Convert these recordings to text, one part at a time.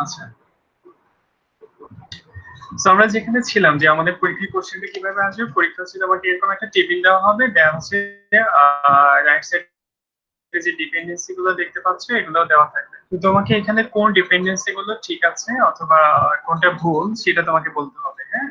আচ্ছা, তো আমরা যেখানে ছিলাম যে আমাদের পরীক্ষার কোশ্চেনটা কিভাবে আসবে, পরীক্ষা হচ্ছে তোমাকে এরকম একটা টেবিল দেওয়া হবে, দেওয়া হচ্ছে রাইট সাইডে যে ডিপেন্ডেন্সি গুলো দেখতে পাচ্ছ এগুলো দেওয়া থাকবে। তো তোমাকে এখানে কোন ডিপেন্ডেন্সি গুলো ঠিক আছে অথবা কোনটা ভুল সেটা তোমাকে বলতে হবে। হ্যাঁ,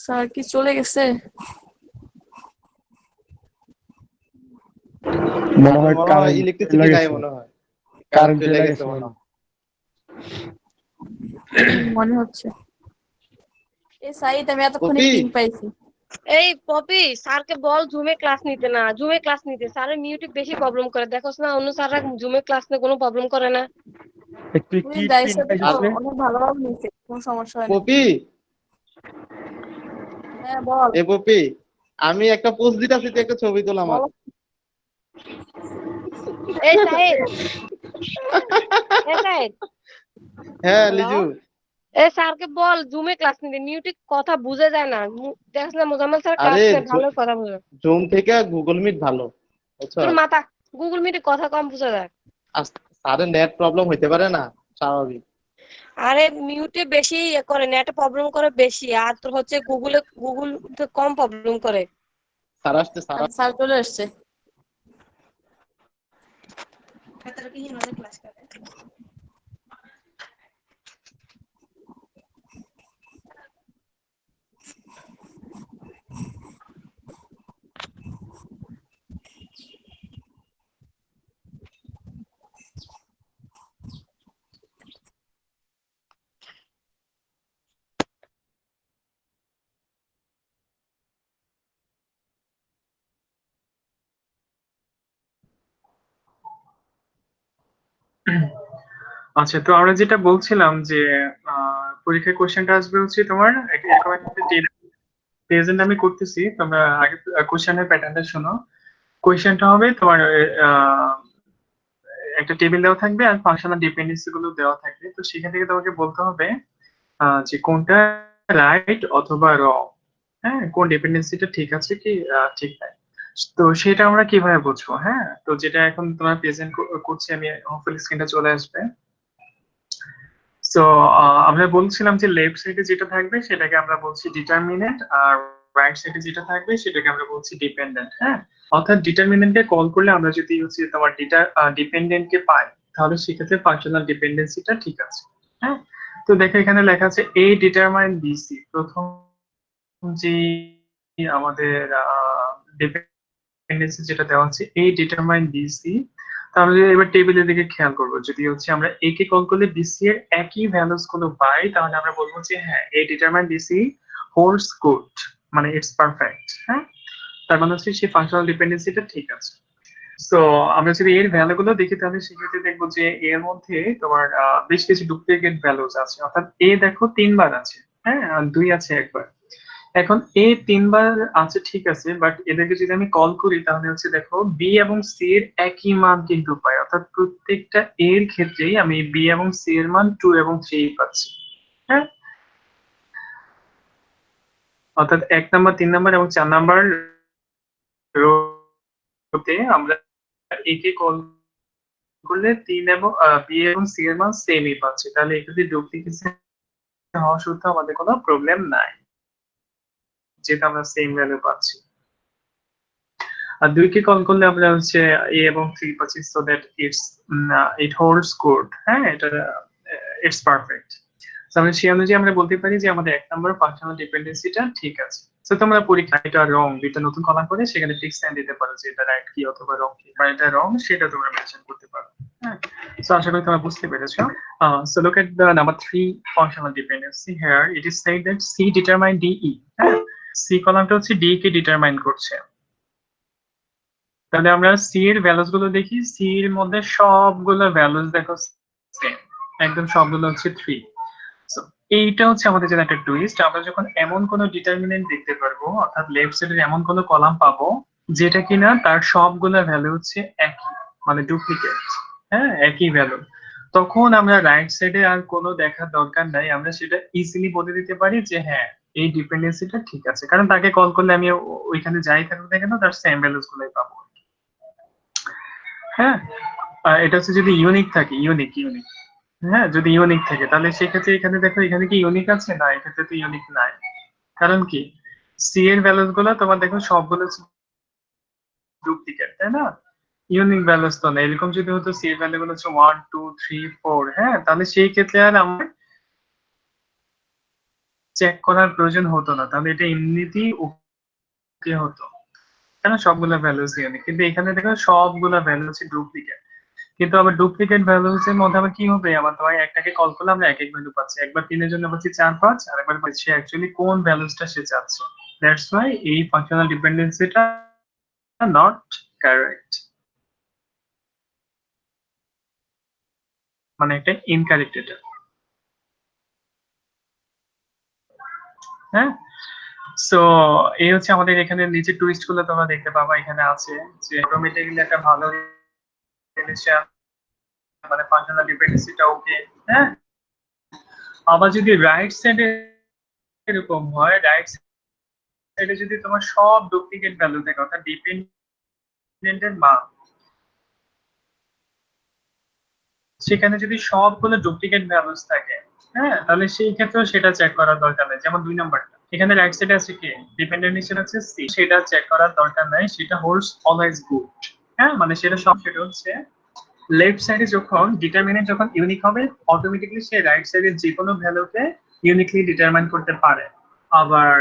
স্যার কি চলে গেছে? মনে হয় কারেন্ট ইলেকট্রিসিটি নাই মনে হয়, কারেন্ট কারেন্ট চলে চলে গেছে গেছে মনে হয়। মনে হচ্ছে। এই সাইদ আমি এতক্ষণে কপি পিং পাইছি। এই পপি স্যারকে বল জুমে ক্লাস নিতে, না জুমে ক্লাস নিতে। স্যারের মিউটিক বেশি প্রবলেম করে, দেখোস না অন্য স্যাররা জুমে ক্লাস নিয়ে কোনো প্রবলেম করে না। একটু তুই কি গাইস পিন সাথে তো পাইছিস রে? অনেক ভালোভাবে নিয়েছে, কোনো সমস্যা হয় না। কপি হ্যাঁ বল এ কপি, আমি একটা পোস্ট দিতেছি, তুই একটা ছবি তোল আমার। বল। এই সাহেব, এই সাহেব, হ্যাঁ হ্যালো, লিজু, এই স্যারকে বল জুমে ক্লাস নিতে। মিউটিক কথা বুঝে যায় না। দেখছ না মোজাম্মেল স্যার ক্লাস আরে নেয়, ভালো কথা বুঝে। জুম থেকে গুগল মিট ভালো, বুঝছো? তোর মাথা, গুগল মিটে কথা কম বুঝে যায়। স্যারের নেট প্রবলেম হইতে পারে না, স্বাভাবিক। আরে মিউটে বেশি ইয়ে করে, নেটে প্রবলেম করে বেশি, আর তোর হচ্ছে গুগল কম প্রবলেম করে। স্যার আসতে, স্যার আচ্ছা, স্যার চলে আসছে। আচ্ছা, তো আমরা যেটা বলছিলাম যে পরীক্ষার কোশ্চেনটা আসবে হচ্ছে তোমার এরকম একটা প্রেজেন্ট আমি করতেছি, তোমরা আগে কোশ্চেনের প্যাটার্নটা শোনো। কোশ্চেনটা হবে তোমার আহ, একটা টেবিল দেওয়া থাকবে আর ফাংশনাল ডিপেন্ডেন্সি গুলো দেওয়া থাকবে। তো সেখান থেকে তোমাকে বলতে হবে যে কোনটা রাইট অথবা রং। হ্যাঁ, কোন ডিপেন্ডেন্সিটা ঠিক আছে কি ঠিক নাই। তো সেটা আমরা কিভাবে বুঝবো? হ্যাঁ, তো যেটা এখন তোমার প্রেজেন্ট করছি আমি, হোপফুলি স্ক্রিনটা চলে আসবে। তো আমরা বলছিলাম যে লেফট সাইডে যেটা থাকবে সেটাকে আমরা বলছি ডিটারমিনেন্ট, আর রাইট সাইডে যেটা থাকবে সেটাকে আমরা বলছি ডিপেন্ডেন্ট। হ্যাঁ, অর্থাৎ ডিটারমিনেন্টকে কল করলে আমরা যদি হচ্ছে তোমার ডিপেন্ডেন্টকে পাই, তাহলে সেক্ষেত্রে ফাংশনাল ডিপেন্ডেন্সিটা ঠিক আছে। হ্যাঁ, তো দেখো এখানে লেখা আছে এ ডিটারমাইন বিসি, প্রথম যে আমাদের ডিপেন্ডেন্সি যেটা দেওয়া আছে এ ডিটারমাইন বিসি। তাহলে এবার টেবিলের দিকে খেয়াল করবো, যদি হচ্ছে আমরা এ কে কল করলে বিসি এর একই ভ্যালুস গুলো পাই, তাহলে আমরা বলবো যে হ্যাঁ এ ডিটারমাইন বিসি হোল্ডস গুড, মানে ইটস পারফেক্ট। হ্যাঁ, তার মানে হচ্ছে সেই ফাংশনাল ডিপেন্ডেন্সিটা ঠিক আছে। তো আমরা যদি এর ভ্যালু গুলো দেখি তাহলে সেক্ষেত্রে দেখবো যে এর মধ্যে তোমার বেশ কিছু ডুপ্লিকেট ভ্যালুস আছে, অর্থাৎ এ দেখো 3 বার আছে, হ্যাঁ, আর 2 আছে একবার। এখন এ 3 বার আছে ঠিক আছে, বাট এদেরকে যদি আমি কল করি তাহলে হচ্ছে দেখো বি এবং সি এর একই মান কিন্তু পাই, অর্থাৎ প্রত্যেকটা এর ক্ষেত্রেই আমি বি এবং সি এর মান 2 এবং 3 পাচ্ছি। হ্যাঁ, অর্থাৎ 1 নাম্বার, 3 নাম্বার এবং 4 নাম্বার তে আমরা এ কে কল করলে 3 এবং বি এবং সি এর মান সেমই পাচ্ছি, তাহলে এক্ষেত্রে ডুপ্লিকেসি হওয়া সত্ত্বেও আমাদের কোনো প্রবলেম নাই, যেটা আমরা সেম ভ্যালু পাচ্ছি। আর 2 কে কল করলে আমরা হচ্ছে এ এবং 3 পাচ্ছি, so that it holds good. হ্যাঁ, এটা ইটস পারফেক্ট। তো আমরা সেই অনুযায়ী আমরা বলতে পারি যে আমাদের 1 নম্বর ফাংশনাল ডিপেন্ডেন্সিটা ঠিক আছে। তো তোমরা পরীক্ষা এটা রং দুইটা নতুন কলাম করে সেখানে টিক সাইন দিতে পারো যে এটা রাইট কি অথবা রং কি, বা এটা রং সেটা তোমরা মেনশন করতে পারো। হ্যাঁ, সো আশা করি তোমরা বুঝতে পেরেছো। So look at the number 3 functional dependency. Here it is said that C determine DE. হ্যাঁ, C কলামটা হচ্ছে D কে ডিটারমাইন করছে। তাহলে আমরা সি এর ভ্যালুস গুলো দেখি। সি এর মধ্যে সবগুলো ভ্যালুস দেখো সেম, একদম সবগুলো হচ্ছে 3। সো এইটা হচ্ছে আমাদের জন্য একটা টুইস্ট। আমরা যখন এমন কোনো ডিটারমিনেন্ট দেখতে পারবো, অর্থাৎ লেফট সাইডের এমন কোনো কলাম পাবো যেটা কিনা তার সবগুলো ভ্যালু হচ্ছে একই, মানে ডুপ্লিকেট, হ্যাঁ একই ভ্যালু, তখন আমরা রাইট সাইডে আর কোনো দেখার দরকার নাই, আমরা সেটা ইজিলি বলে দিতে পারি যে হ্যাঁ এই ডিপেন্ডেন্সিটা ঠিক আছে, কারণ তাকে কল করলে আমি ওইখানে যাই থাকুক না কেন তার সেম ভ্যালুস গুলোই পাবো। হ্যাঁ, এটা হচ্ছে যদি ইউনিক থাকে, ইউনিক, হ্যাঁ যদি ইউনিক থাকে তাহলে সেক্ষেত্রে এখানে দেখো এখানে কি ইউনিক আছে, না এক্ষেত্রে তো ইউনিক নাই। কারণ কি, সি এর ভ্যালুস গুলো তোমার দেখো সবগুলো ডুপ্লিকেট, তাই না? ইউনিক ভ্যালুস তো না। এরকম যদি হতো সি এর ভ্যালু গুলো হচ্ছে 1 2 3 4, হ্যাঁ তাহলে সেই ক্ষেত্রে আর আমার চেক করার প্রয়োজন হতো না, তাহলে এটা এমনিতেই ওকে হতো, কেন সবগুলো ভ্যালুস ইউনিক। কিন্তু এখানে দেখো সবগুলো ভ্যালু হচ্ছে ডুপ্লিকেট, কিন্তু আবার ডুপ্লিকেট ভ্যালুস এর মধ্যে আবার কি হবে, আমার তোমার একটাকে কল করলে আমরা এক এক ভ্যালু পাচ্ছি, একবার 3 এর জন্য পাচ্ছি 4 5, আর একবার পাচ্ছি অ্যাকচুয়ালি কোন ভ্যালুসটা সে চাচ্ছে। দ্যাটস ওয়াই এই ফাংশনাল ডিপেন্ডেন্সিটা নট কারেক্ট, মানে এটা ইনকারেক্ট এটা। হ্যাঁ, সো এই হচ্ছে আমাদের এখানে নিচে টুইস্ট গুলো তোমরা দেখতে পাবা, এখানে আছে যে অটোমেটিক্যালি একটা ভালো রিলেশন, মানে ফাংশনাল ডিপেন্ডেন্সিটা ওকে। হ্যাঁ, আবার যদি রাইট সাইডে এরকম হয়, রাইট সাইডে যদি তোমার সব ডুপ্লিকেট ভ্যালু থাকে, অর্থাৎ ডিপেন্ডেন্টের মান সেখানে যদি সবগুলো ডুপ্লিকেট ভ্যালুস থাকে, হ্যাঁ তাহলে সেই ক্ষেত্রেও সেটা চেক করার দরকার নেই। যেমন 2 নাম্বারটা এখানে রাইট সাইডে আছে কি, ডিপেন্ডেন্ট হিসেবে আছে সি, সেটা চেক করার দরকার নাই, সেটা হোল্ডস অলওয়েজ গুড। হ্যাঁ, মানে সেটা সব, সেটা হচ্ছে লেফট সাইডে যখন ডিটারমিনেন্ট যখন ইউনিক হবে অটোমেটিক্যালি সে রাইট সাইডের যে কোনো ভ্যালুকে ইউনিকলি ডিটারমাইন করতে পারে। আবার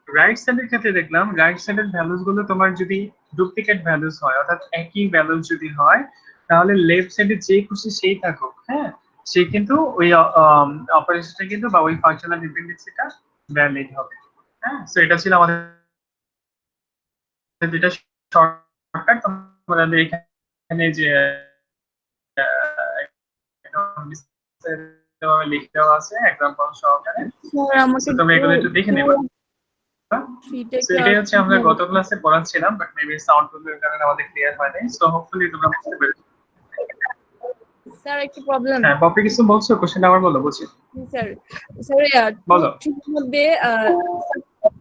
রাইট সাইডের ক্ষেত্রে দেখলাম রাইট সাইডের ভ্যালুস গুলো তোমার যদি ডুপ্লিকেট ভ্যালুস হয়, অর্থাৎ একই ভ্যালুস যদি হয়, তাহলে লেফট সাইডে যে খুশি সেই থাকুক, হ্যাঁ সে কিন্তু ওই অপারেশনটা কিন্তু বা ওই ফাংশনাল ডিপেন্ডেন্সিটা ভ্যালিড হবে। হ্যাঁ, সো এটা ছিল আমাদের যেটা শর্টকাট। তোমাদের এখানে যে লিখে দেওয়া আছে এক্সাম্পল সহকারে, স্যার আমাকে তোমরা এগুলো একটু দেখে নেবে। ফিটা সো এটাই হচ্ছে আমরা গত ক্লাসে পড়াচ্ছিলাম, বাট মেবি সাউন্ড প্রবলেমের কারণে আমাদের ক্লিয়ার হয় নাই। সো হোপফুলি তোমরা বুঝতে পেরেছো। স্যার একটু প্রবলেম। হ্যাঁ, পপি কিছু বলছো? কোশ্চেন আবার বলো, বুঝি। স্যার স্যার বলো। ঠিক মধ্যে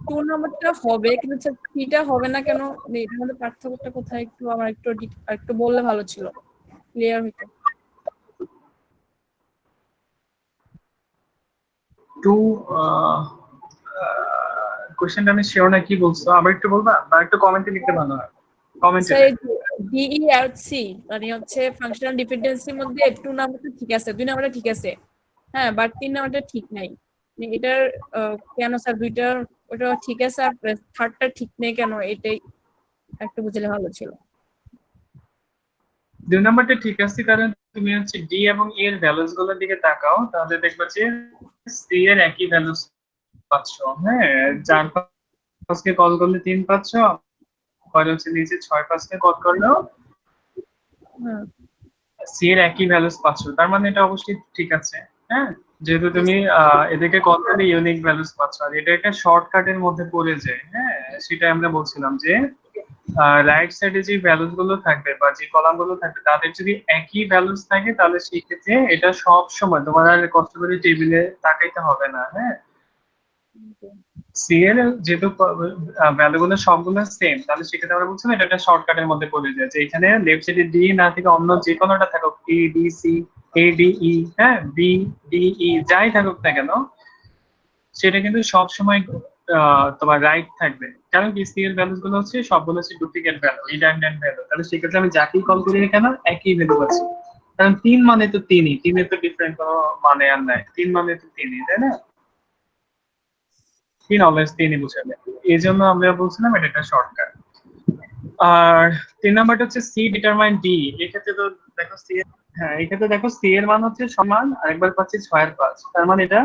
2 নাম্বারটা হবে কিন্তু স্যার 3টা হবে না কেন, এটার মধ্যে পার্থক্যটা কোথায় একটু আমার একটু বললে ভালো ছিল, ক্লিয়ার হতো। টু কোশ্চেনটা আমি শিওর না কি বলছো, আবার একটু বলবা বা একটু কমেন্টে লিখতে ভালো হয়। কমেন্টে স্যার ডিই আর সি মানে হচ্ছে ফাংশনাল ডিপেন্ডেন্সির মধ্যে 2 নাম্বারটা ঠিক আছে, 2 নাম্বারটা ঠিক আছে, হ্যাঁ বাট 3 নাম্বারটা ঠিক নাই। এটার কেন স্যার দুইটার ওটা ঠিক আছে আর থার্ডটা ঠিক নেই কেন, এটাই একটু বুঝলে ভালো ছিল। 2 নাম্বারটা ঠিক আছে কারণ তুমি হচ্ছে ডি এবং এ এর ভ্যালুস গুলোর দিকে তাকাও, তাহলে দেখবা যে সি এর একই ভ্যালুস পাচ্ছ। হ্যাঁ, 4 5 কে কল করলে 3 পাচ্ছ, আর হচ্ছে নিচে 6 5 কে কল করলেও হ্যাঁ সি এর একই ভ্যালুস পাচ্ছ, তার মানে এটা অবশ্যই ঠিক আছে। হ্যাঁ, যেহেতু তুমি এদেরকে কল করলে ইউনিক ভ্যালুস পাচ্ছ, আর এটা একটা শর্টকাটের মধ্যে পড়ে যায়। হ্যাঁ, সেটা আমরা বলছিলাম যে রাইট সাইডে যে ভ্যালুস গুলো থাকবে বা যে কলাম গুলো থাকবে তাদের যদি একই ভ্যালুস থাকে তাহলে সেই ক্ষেত্রে এটা সব সময় তোমার আর কষ্ট করে টেবিলে তাকাইতে হবে না। হ্যাঁ, সি এর যেহেতু ভ্যালুগুলো সবগুলো সেম, তাহলে সেক্ষেত্রে আমরা বলছি না এটা একটা শর্টকাটের মধ্যে পড়ে যায়, যে এখানে লেফট সাইডে ডি না থেকে অন্য যে কোনোটা থাকুক, A B C, A D E, হ্যাঁ, বি ডি ই যাই থাকুক না কেন, সেটা কিন্তু সব সময় তোমার রাইট থাকবে। কারণ কি, সি এর ভ্যালুস গুলো হচ্ছে সবগুলো হচ্ছে ডুপ্লিকেট ভ্যালু, রিডান্ডেন্ট ভ্যালু। তাহলে সেক্ষেত্রে আমি যাকেই কল করি না কেন একই ভ্যালু পাচ্ছি। কারণ 3 মানে তো 3ই, 3 এর তো ডিফারেন্ট কোনো মানে আর নাই, 3 মানে তো 3ই, তাই না? 3 অলওয়েজ 3ই বুঝাবে। এই জন্য আমরা বলছিলাম এটা একটা শর্টকাট। আর 3 নাম্বারটা হচ্ছে সি ডিটারমাইন ডি। এক্ষেত্রে তো দেখো সি, হ্যাঁ এক্ষেত্রে দেখো সি এর মান হচ্ছে সমান, আরেকবার পাচ্ছি 6/5, তার মানে এটা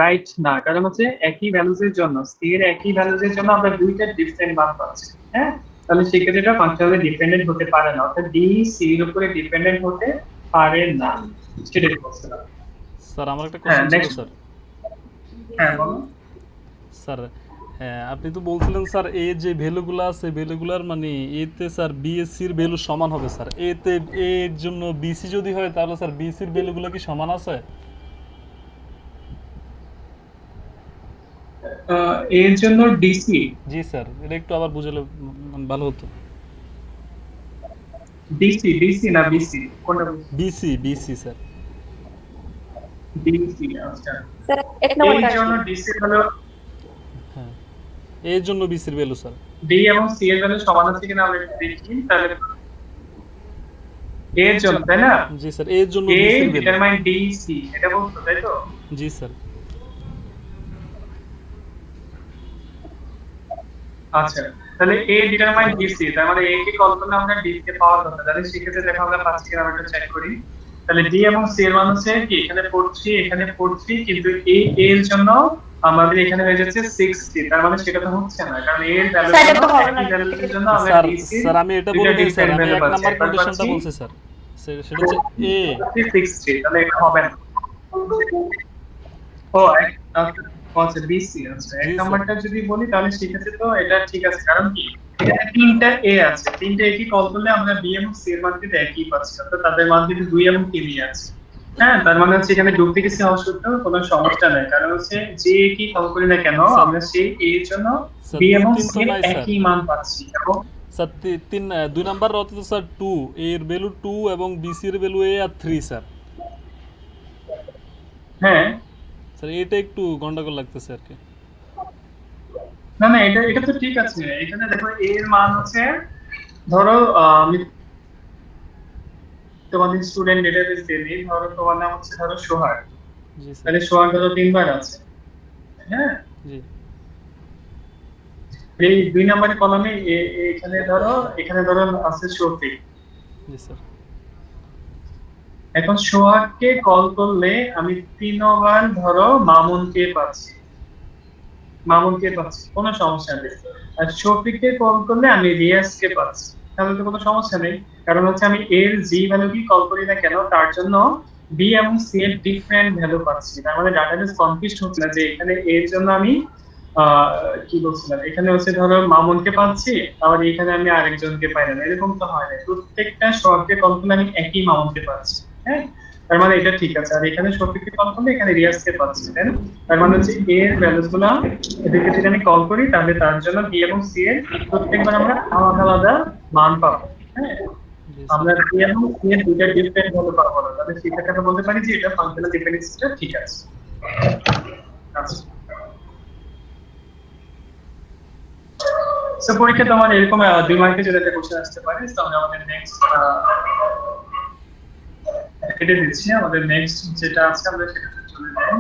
রাইট না। কারণ হচ্ছে একই ভ্যালুস এর জন্য, সি এর একই ভ্যালুস এর জন্য আমরা দুইটা ডিফারেন্ট মান পাচ্ছি, হ্যাঁ। তাহলে সেক্ষেত্রে এটা ফাংশনালি ডিপেন্ডেন্ট হতে পারে না, অর্থাৎ ডি সি এর উপরে ডিপেন্ডেন্ট হতে পারে না, সেটাই বলছিলাম। স্যার আমার একটা হ্যাঁ, কোশ্চেন ছিল নেক্সট। স্যার। হ্যাঁ বলো। স্যার হ্যাঁ, আপনি তো বলছিলেন স্যার এ যে ভ্যালুগুলো আছে ভ্যালুগুলার মানে এতে স্যার বিএসসির ভ্যালু সমান হবে স্যার, এতে এর জন্য বিসি যদি হয় তাহলে স্যার বিসির ভ্যালুগুলো কি সমান আছে? এর জন্য ডিসি, জি স্যার, এটা একটু আবার বুঝালে ভালো হতো। ডিসি ডিসি না বিসি কোনটা? BC BC sir. ডিসি, আচ্ছা। স্যার এক এর নম্বরটা জন্য ডিসি হলো হ্যাঁ, এর জন্য বিসির ভ্যালু স্যার। ডি এবং সি এর ভ্যালু সমান আছে কিনা আমরা একটু দেখি। তাহলে এর জন্য, তাই না? জি স্যার, এর জন্য এ বিসির ভ্যালু। ডিটারমাইন ডি সি, এটা বলছো তাই তো? জি স্যার। আচ্ছা, তাহলে এ ডিটারমাইন ডি সি, তার মানে এ কে কল করলে আমরা ডি কে পাওয়ার কথা, তাহলে সেক্ষেত্রে দেখো আমরা পাচ্ছি কিনা আমরা একটু চেক করি। তাহলে ডি এবং সি এর মান হচ্ছে কি, এখানে 43 এখানে 43, কিন্তু এই এ এর জন্য আমাদের এখানে হয়ে যাচ্ছে 60, তার মানে সেটা তো হচ্ছে না, কারণ এর ভ্যালু স্যার, এটা জন্য তো হবে না। একই ভ্যালুর জন্য আমরা স্যার ডি সি স্যার আমি এটা দুইটা বলি নাই স্যার, ডিফারেন্ট আমি ভ্যালু এক পাচ্ছি। নাম্বার একবার কন্ডিশনটা পাচ্ছি বলছি স্যার। সেটা হচ্ছে এ 60, তাহলে এটা হবে না। ও আচ্ছা বিসি, আচ্ছা এক জি স্যার। নাম্বারটা যদি বলি তাহলে সেক্ষেত্রে তো এটা ঠিক আছে, কারণ কি এখানে তিনটা এ আছে, তিনটা একই কল করলে আমরা বি এবং সি এর মান কিন্তু একই পাচ্ছি, অর্থাৎ তাদের মান কিন্তু 2 এবং 3ই আছে। হ্যাঁ, তার মানে হচ্ছে এখানে ডুপ্লিকেসি হওয়ার সত্ত্বেও কোনো সমস্যা নাই, কারণ হচ্ছে যে একই কল করি না কেন স্যার, আমরা সেই এ এর জন্য স্যার বি 2 এবং 3 সি তো এর নাই স্যার। একই মান পাচ্ছি। এবং স্যার 2 নাম্বার অর্থ তো স্যার 2, এর ভ্যালু 2 এবং বিসি এর ভ্যালু এ আর 3 স্যার। হ্যাঁ, স্যার এটা একটু গন্ডগোল লাগতেছে আর কি। না না, এটা এটা তো ঠিক আছে। এখানে দেখো এ এর মান হচ্ছে, ধরো আমি তোমাদের স্টুডেন্ট ডেটাবেস দিয়ে দিই, ধরো তোমার নাম হচ্ছে ধরো সোহাগ, জি স্যার। তাহলে সোহাগ ধরো 3 বার আছে, হ্যাঁ। জি এই 2 নম্বরের কলামে এখানে ধরো, এখানে ধরো আছে শফিক। জি স্যার। এখন সোহাগকে কল করলে আমি 3 বার ধরো মামুনকে পাচ্ছি, মামুনকে পাচ্ছি, কোনো সমস্যা নেই। আর শফিককে কল করলে আমি রিয়াজকে পাচ্ছি, তাহলে তো কোনো সমস্যা নেই। কারণ হচ্ছে আমি এর জি ভ্যালু কি কল করি না কেন তার জন্য বি এবং সি এর ডিফারেন্ট ভ্যালু পাচ্ছি, তার মানে ডাটাবেস কনফিউজ হচ্ছে না যে এখানে এর জন্য আমি আহ কি বলছিলাম, এখানে হচ্ছে ধরো মামুনকে পাচ্ছি আবার এখানে আমি আরেকজনকে পাই না, এরকম তো হয় না। প্রত্যেকটা শর্টকে কল করলে আমি একই মামুনকে পাচ্ছি, হ্যাঁ। তার মানে এটা ঠিক আছে। আর এখানে শফিককে কল করলে এখানে রিয়াজকে পাচ্ছি, তাই না? তার মানে হচ্ছে এর ভ্যালুস গুলা এদেরকে যদি আমি কল করি তাহলে তার জন্য বি এবং সি এর প্রত্যেকবার আমরা আলাদা আলাদা মান পাবো, হ্যাঁ। জি আমরা স্যার। বি এবং সি এর দুইটা ডিফারেন্ট ভাবে পাবো না, তাহলে সেক্ষেত্রে আমরা বলতে পারি যে এটা ফাংশনাল ডিপেন্ডেন্সিটা ঠিক আছে। আচ্ছা, সো পরীক্ষা তোমার এরকম 2 মার্কে যদি একটা কোশ্চেন আসতে পারে, তো আমরা আমাদের নেক্সট এটা দিচ্ছি, আমাদের নেক্সট যেটা আছে আমরা সেটাতে চলে যাই।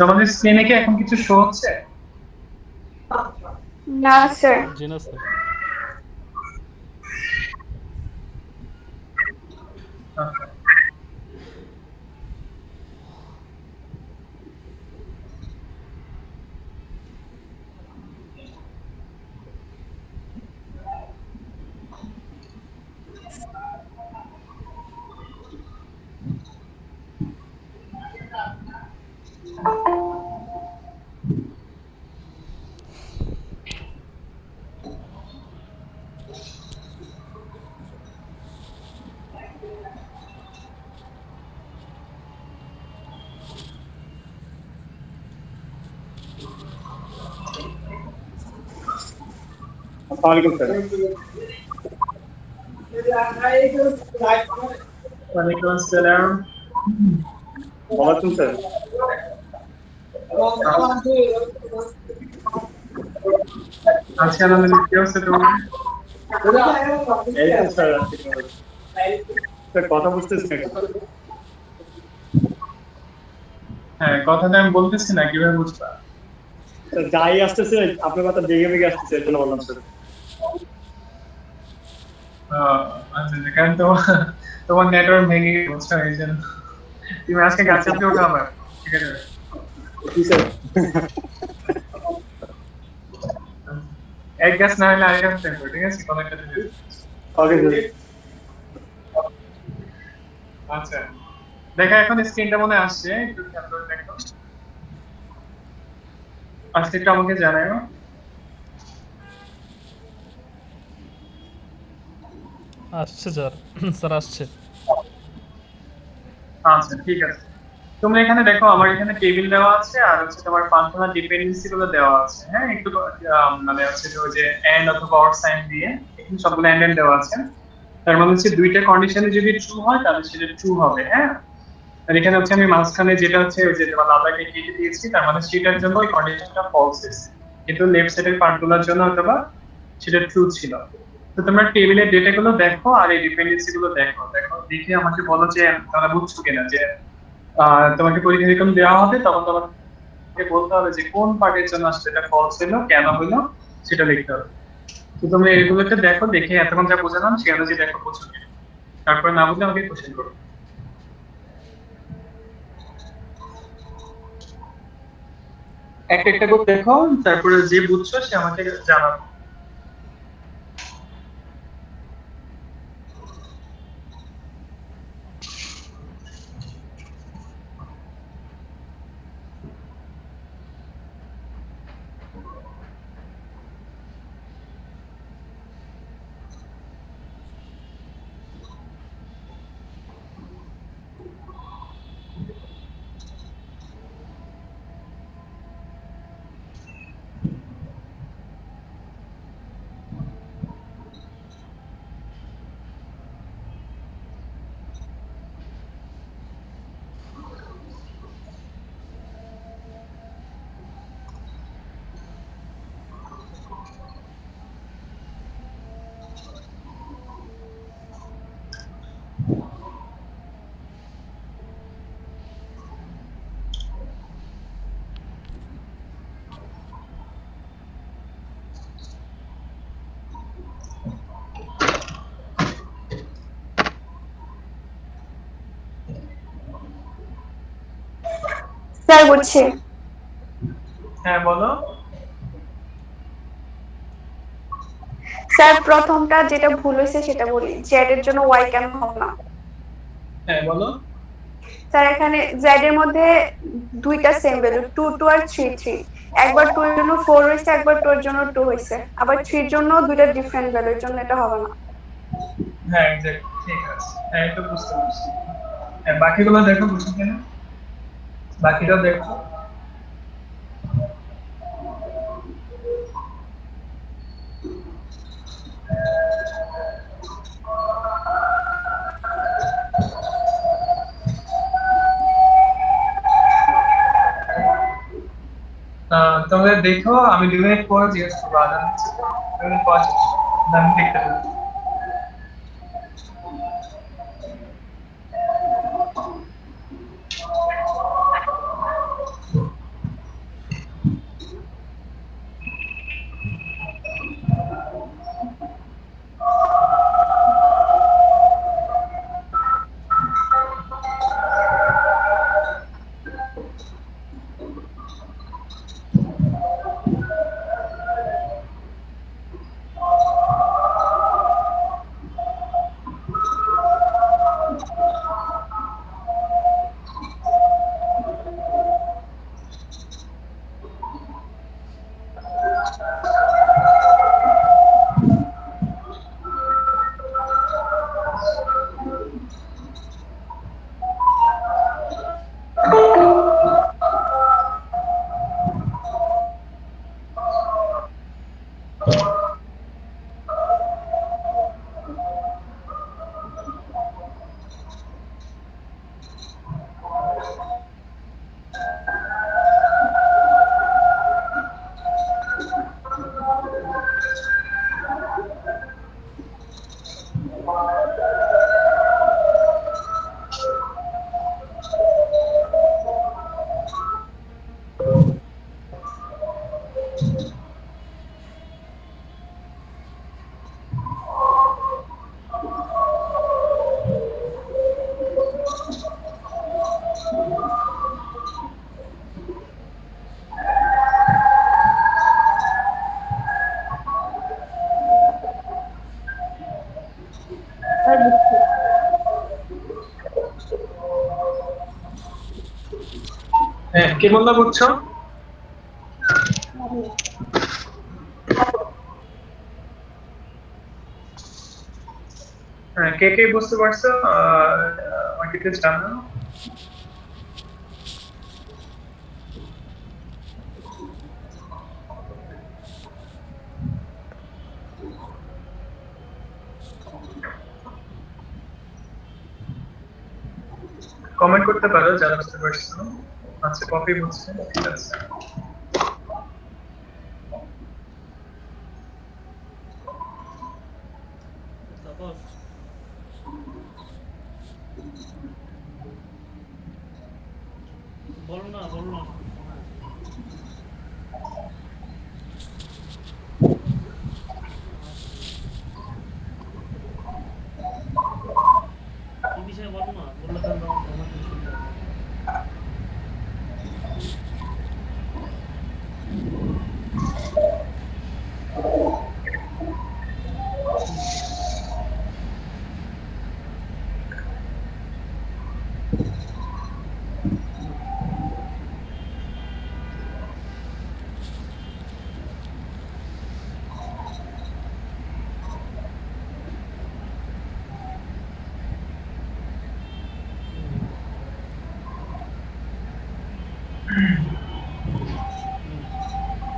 তোমাদের স্ক্রিনে কি এখন কিছু শো হচ্ছে? না স্যার। জি না স্যার। আচ্ছা। আসসালামু আলাইকুম স্যার। ওয়ালাইকুম আসসালাম। ভালো আছেন স্যার? আজকে আলহামদুলিল্লাহ, কি অবস্থা তোমার? এই তো স্যার আছি কোনোরকম। স্যার কথা বুঝতেছি না একটু। হ্যাঁ, কথাটা আমি বলতেছি না, কিভাবে বুঝবা? স্যার যাই আসতেছে আপনার কথা বেগে বেগে আসতেছে, এর জন্য বললাম স্যার। আহ, আচ্ছা আচ্ছা, কারণ তোমার তোমার নেটওয়ার্ক ভেঙে গেছে, বুঝছো, এই জন্য। তুমি আজকে গাছ চাপতে ওঠো আবার, ঠিক আছে? জি স্যার। এক গাছ না হলে আরেক গাছ দেখো, ঠিক আছে, কোনো একটা দিকে। Okay sir. আচ্ছা, দেখা এখন স্ক্রিনটা মনে আসছে, একটু খেয়াল করে দেখো। আজকে একটু আমাকে জানাও। আসছে স্যার। স্যার আসছে। আচ্ছা, ঠিক আছে। তুমি এখানে দেখো, আমার এখানে টেবিল দেওয়া আছে আর হচ্ছে তোমার ফাংশনাল ডিপেন্ডেন্সি গুলো দেওয়া আছে। হ্যাঁ, একটু মানে হচ্ছে যে ওই যে এন্ড অথবা অর সাইন দিয়ে এখানে সবগুলো এন্ড এন্ড দেওয়া আছে। তার মানে হচ্ছে দুইটা কন্ডিশনে যদি ট্রু হয় তাহলে সেটা ট্রু হবে। হ্যাঁ, আর এখানে হচ্ছে আমি মাঝখানে যেটা হচ্ছে ওই যে তোমার লাদাকে কেটে দিয়েছি, তার মানে সেটার জন্য ওই কন্ডিশনটা ফলস এসেছে, কিন্তু লেফট সাইডের পার্টগুলোর জন্য অথবা সেটা ট্রু ছিল। তো তোমরা টেবিলের ডেটা গুলো দেখো আর এই ডিপেন্ডেন্সি গুলো দেখো, দেখো দেখে আমাকে বলো যে তোমরা বুঝছো কিনা, যে তোমাকে পরীক্ষা যখন দেওয়া হবে তখন তোমাকে বলতে হবে যে কোন পার্টের জন্য আসলে এটা ফলস হলো, কেন হলো, সেটা লিখতে হবে। তো তুমি এগুলোকে দেখো, দেখে এতক্ষণ যা বোঝালাম সে অনুযায়ী দেখো বুঝছো কিনা। তারপরে না বুঝলে আমাকে কোশ্চেন করো। একটা একটা করে দেখো, তারপরে যে বুঝছো সে আমাকে জানাবে। স্যার বুঝছি। হ্যাঁ, বলো। স্যার প্রথমটা যেটা ভুল হয়েছে সেটা বলি, জেড এর জন্য ওয়াই কেন হবে না? হ্যাঁ, বলো। স্যার এখানে জেড এর মধ্যে দুইটা সেম ভ্যালু, 2 2 আর 3 3। একবার 2 এর জন্য 4 হয়েছে, একবার 2 এর জন্য 2 হয়েছে, আবার 3 এর জন্য দুইটা ডিফারেন্ট ভ্যালুর জন্য এটা হবে না। হ্যাঁ, এক্স্যাক্টলি, ঠিক আছে। হ্যাঁ, এটা বুঝতে পারছি। হ্যাঁ, বাকিগুলো দেখো বুঝছো কিনা, বাকিটাও দেখো। তাহলে দেখো, আমি 2 মিনিট পরে জিজ্ঞেস করবো, আদান হচ্ছে তো, 2 মিনিট পর জিজ্ঞেস করবো। আমি দেখতে পাবো। কে বললো বুঝছো? হ্যাঁ, কে কে বুঝতে পারছো? আমাকে একটু জানাও। কমেন্ট করতে পারো যারা বুঝতে পারছো। আচ্ছা, কপি বুঝছে, ঠিক আছে। বলো না, বলো না। কি বিষয়ে বলো না, বললে তাহলে আমার কিছু শুনতে হবে।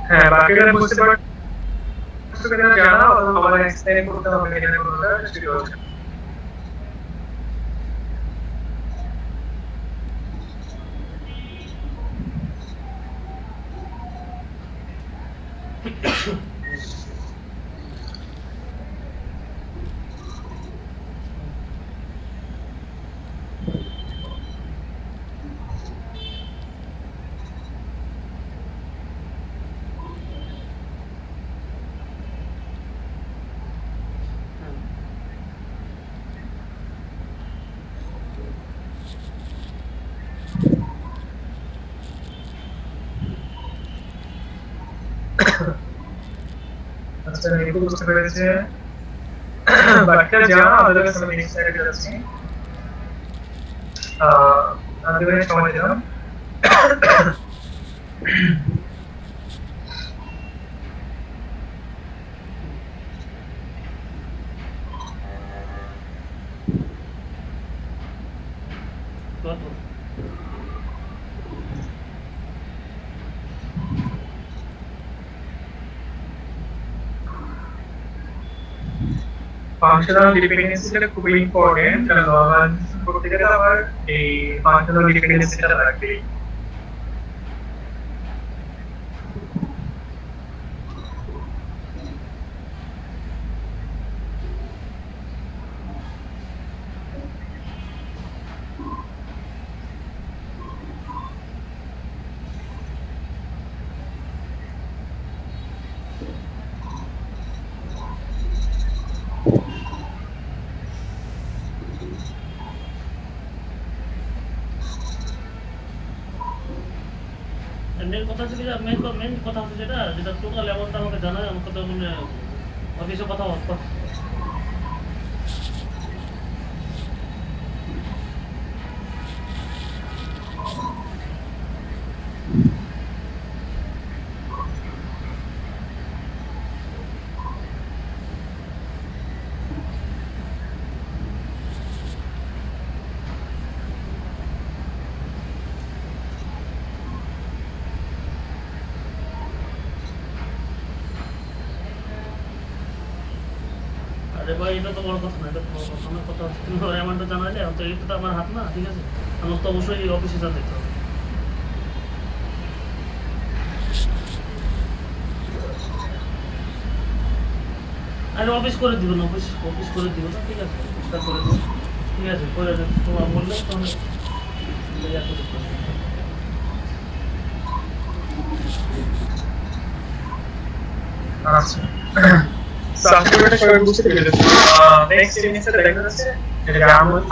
হ্যাঁ, বাকিরা বুঝতে পারছো কিনা জানাও, অথবা আবার এক্সপ্লেইন করতে হবে কিনা কোনটা সেটা বলছো। আচ্ছা, একটু বুঝতে পেরেছে। বাকিরা জানাও, আমাদের কাছে আমি নেক্সট স্লাইডে যাচ্ছি। আমাদের সময় দিলাম। কত? ফাংশনাল ডিপেন্ডেন্সিটা খুব ইম্পর্টেন্ট, কারণ নরমাল করতে গেলে আবার এই ফাংশনাল ডিপেন্ডেন্সিটা লাগবে। মেন কথা হচ্ছে কি, মেন কথা হচ্ছে যেটা টোটাল অ্যামাউন্টটা আমাকে জানায়, আমাকে তো মানে অফিসে কথা বলতে। আরে ভাই, এটা তো বড় কথা না, এটা তো বড় কথা না। কথা হচ্ছে তুমি অ্যামাউন্টটা জানালে, তো এটা তো আমার হাত না, ঠিক আছে? আমার তো অবশ্যই অফিসে জানাতে হবে। আরে অফিস করে দিব না, অফিস করে দিব না, ঠিক আছে? অফিসটা করে দিব, ঠিক আছে? করে দেব, তোমার বললে তাহলে আচ্ছা, সাবজেক্টটা সবাই বুঝতে পেরেছো? নেক্সট জিনিসটা দেখা যাচ্ছে যে